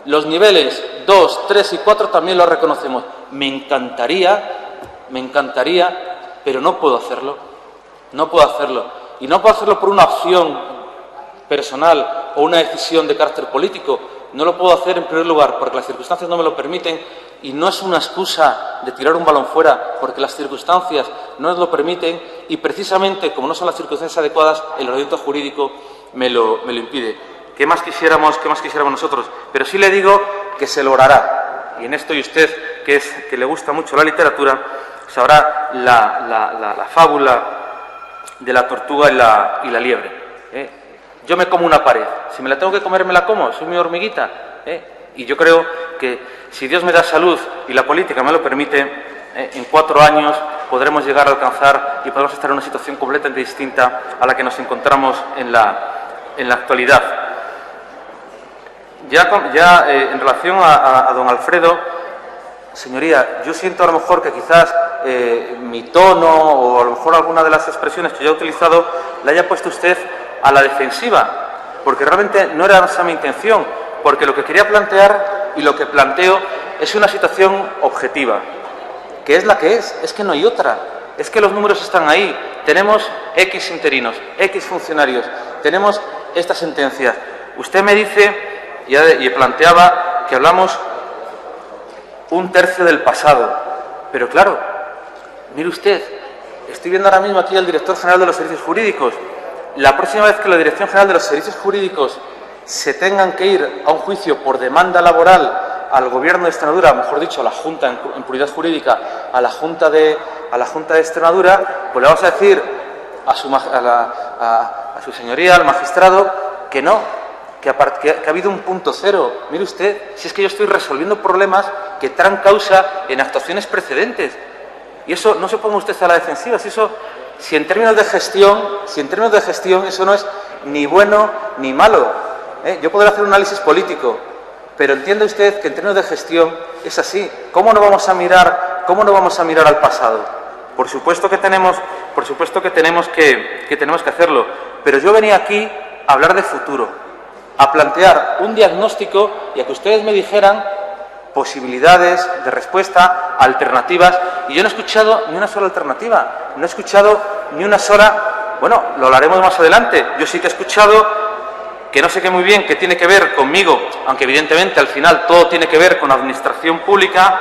Los niveles 2, 3 y 4 también los reconocemos. Me encantaría, pero no puedo hacerlo. No puedo hacerlo. Y no puedo hacerlo por una opción personal o una decisión de carácter político. No lo puedo hacer en primer lugar porque las circunstancias no me lo permiten, y no es una excusa de tirar un balón fuera, porque las circunstancias no nos lo permiten, y precisamente como no son las circunstancias adecuadas, el ordenamiento jurídico me lo impide. ¿Qué más quisiéramos nosotros? Pero sí le digo que se logrará. Y en esto, y usted, que le gusta mucho la literatura, sabrá la fábula de la tortuga y la liebre. Yo me como una pared. Si me la tengo que comer, me la como. Soy mi hormiguita. Y yo creo que si Dios me da salud y la política me lo permite, en 4 años podremos llegar a alcanzar y podremos estar en una situación completamente distinta a la que nos encontramos en la actualidad. En relación a don Alfredo, señoría, yo siento a lo mejor que quizás mi tono o a lo mejor alguna de las expresiones que yo he utilizado la haya puesto usted a la defensiva, porque realmente no era esa mi intención, porque lo que quería plantear y lo que planteo es una situación objetiva, que es la que es que no hay otra, es que los números están ahí, tenemos X interinos, X funcionarios, tenemos esta sentencia. Usted me dice, y planteaba que hablamos 1/3 del pasado, pero claro, mire usted, estoy viendo ahora mismo aquí al director general de los servicios jurídicos. La próxima vez que la Dirección General de los Servicios Jurídicos se tengan que ir a un juicio por demanda laboral al Gobierno de Extremadura, mejor dicho, a la Junta en puridad jurídica, a la Junta de Extremadura, pues le vamos a decir a su señoría, al magistrado, que no, que ha habido un punto cero. Mire usted, si es que yo estoy resolviendo problemas que traen causa en actuaciones precedentes. Y eso no se ponga usted a la defensiva, si en términos de gestión eso no es ni bueno ni malo. Yo podré hacer un análisis político, pero entiende usted que en términos de gestión es así. ¿Cómo no vamos a mirar al pasado? Por supuesto que tenemos que hacerlo, pero yo venía aquí a hablar de futuro, a plantear un diagnóstico y a que ustedes me dijeran posibilidades de respuesta, alternativas, y yo no he escuchado ni una sola alternativa, no he escuchado ni una sola, bueno, lo hablaremos más adelante, yo sí que he escuchado que no sé qué muy bien qué tiene que ver conmigo, aunque evidentemente al final todo tiene que ver con administración pública,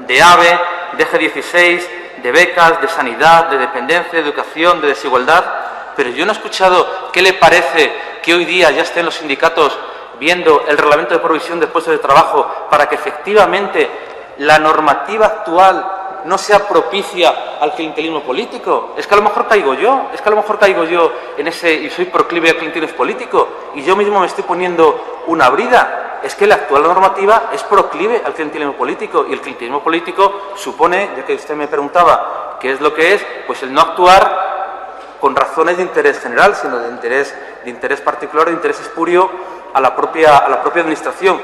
de AVE, de G16, de becas, de sanidad, de dependencia, de educación, de desigualdad, pero yo no he escuchado qué le parece que hoy día ya estén los sindicatos viendo el reglamento de provisión de puestos de trabajo para que efectivamente la normativa actual no sea propicia al clientelismo político. Es que a lo mejor caigo yo en ese, y soy proclive al clientelismo político, y yo mismo me estoy poniendo una brida. Es que la actual normativa es proclive al clientelismo político, y el clientelismo político supone, ya que usted me preguntaba qué es lo que es, pues el no actuar con razones de interés general, sino de interés particular, de interés espurio a la propia administración.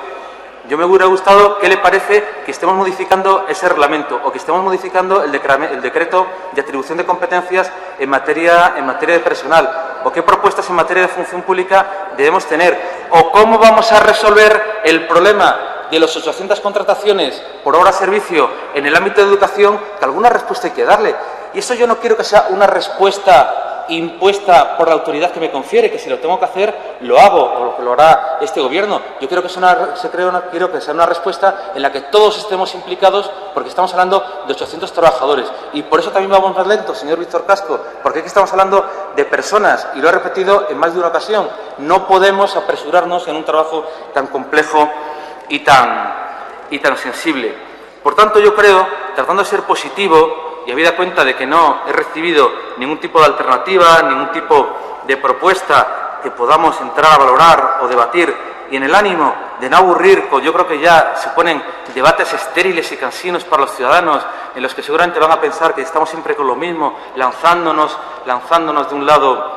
Yo me hubiera gustado, ¿qué le parece que estemos modificando ese reglamento o que estemos modificando el decreto de atribución de competencias en materia de personal? ¿O qué propuestas en materia de función pública debemos tener? ¿O cómo vamos a resolver el problema de las 800 contrataciones por obra servicio en el ámbito de educación? Que alguna respuesta hay que darle. Y eso yo no quiero que sea una respuesta impuesta por la autoridad que me confiere, que si lo tengo que hacer, lo hago, o lo hará este Gobierno. Yo quiero que sea una respuesta en la que todos estemos implicados, porque estamos hablando de 800 trabajadores. Y por eso también vamos más lento, señor Víctor Casco, porque aquí estamos hablando de personas, y lo he repetido en más de una ocasión. No podemos apresurarnos en un trabajo tan complejo y tan sensible. Por tanto, yo creo, tratando de ser positivo, y habida cuenta de que no he recibido ningún tipo de alternativa, ningún tipo de propuesta que podamos entrar a valorar o debatir, y en el ánimo de no aburrir, pues yo creo que ya se ponen debates estériles y cansinos para los ciudadanos, en los que seguramente van a pensar que estamos siempre con lo mismo, lanzándonos de un lado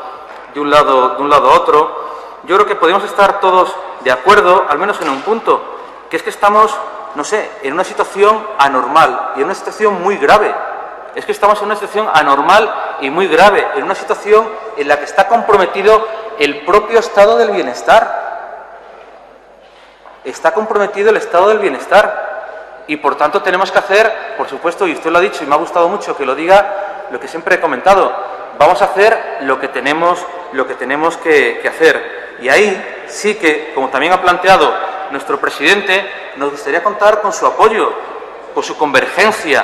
a otro. Yo creo que podemos estar todos de acuerdo, al menos en un punto, que es que estamos, no sé, en una situación anormal y en una situación muy grave. Es que estamos en una situación anormal y muy grave, en una situación en la que está comprometido el propio estado del bienestar. Está comprometido el estado del bienestar. Y por tanto tenemos que hacer, por supuesto, y usted lo ha dicho y me ha gustado mucho que lo diga, lo que siempre he comentado, vamos a hacer lo que tenemos que hacer. Y ahí sí que, como también ha planteado nuestro presidente, nos gustaría contar con su apoyo, con su convergencia,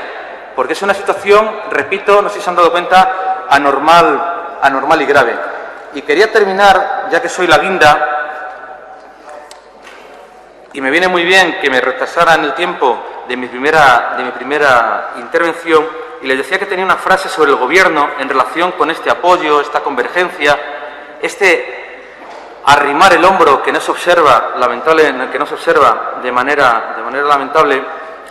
porque es una situación, repito, no sé si se han dado cuenta, anormal y grave. Y quería terminar, ya que soy la guinda, y me viene muy bien que me retrasara en el tiempo de mi primera intervención, y les decía que tenía una frase sobre el Gobierno en relación con este apoyo, esta convergencia, este arrimar el hombro que no se observa de manera lamentable,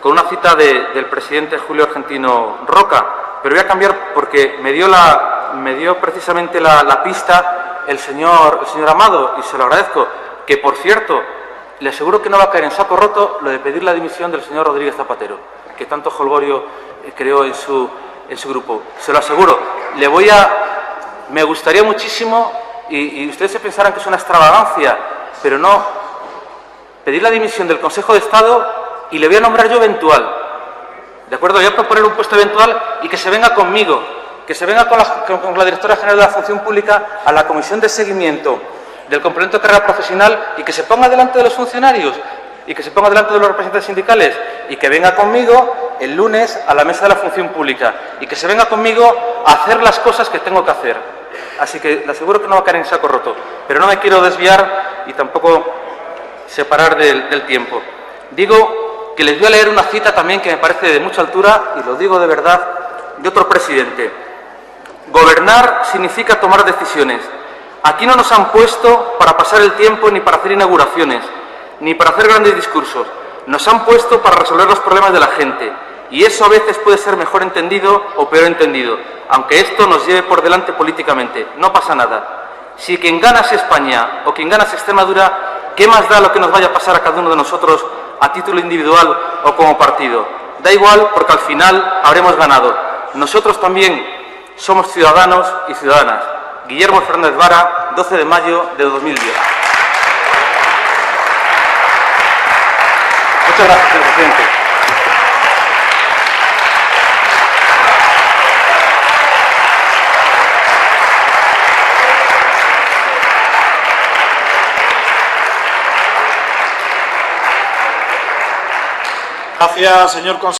con una cita del presidente Julio Argentino Roca, pero voy a cambiar porque me dio precisamente la pista el señor Amado, y se lo agradezco, que por cierto, le aseguro que no va a caer en saco roto lo de pedir la dimisión del señor Rodríguez Zapatero, que tanto jolgorio creó en su grupo. Se lo aseguro. Me gustaría muchísimo, y ustedes se pensarán que es una extravagancia, pero no, pedir la dimisión del Consejo de Estado y le voy a nombrar yo eventual. ¿De acuerdo? Voy a proponer un puesto eventual y que se venga conmigo, que se venga con la Directora General de la Función Pública a la Comisión de Seguimiento del complemento de carrera profesional y que se ponga delante de los funcionarios y que se ponga delante de los representantes sindicales y que venga conmigo el lunes a la mesa de la Función Pública y que se venga conmigo a hacer las cosas que tengo que hacer. Así que le aseguro que no va a caer en saco roto, pero no me quiero desviar y tampoco separar del tiempo. Digo que les voy a leer una cita también que me parece de mucha altura, y lo digo de verdad, de otro presidente. Gobernar significa tomar decisiones. Aquí no nos han puesto para pasar el tiempo ni para hacer inauguraciones, ni para hacer grandes discursos. Nos han puesto para resolver los problemas de la gente. Y eso a veces puede ser mejor entendido o peor entendido, aunque esto nos lleve por delante políticamente. No pasa nada. Si quien gana es España o quien gana es Extremadura, ¿qué más da lo que nos vaya a pasar a cada uno de nosotros a título individual o como partido? Da igual, porque al final habremos ganado. Nosotros también somos ciudadanos y ciudadanas. Guillermo Fernández Vara, 12 de mayo de 2010. Muchas gracias, señor presidente. Gracias, señor consejero.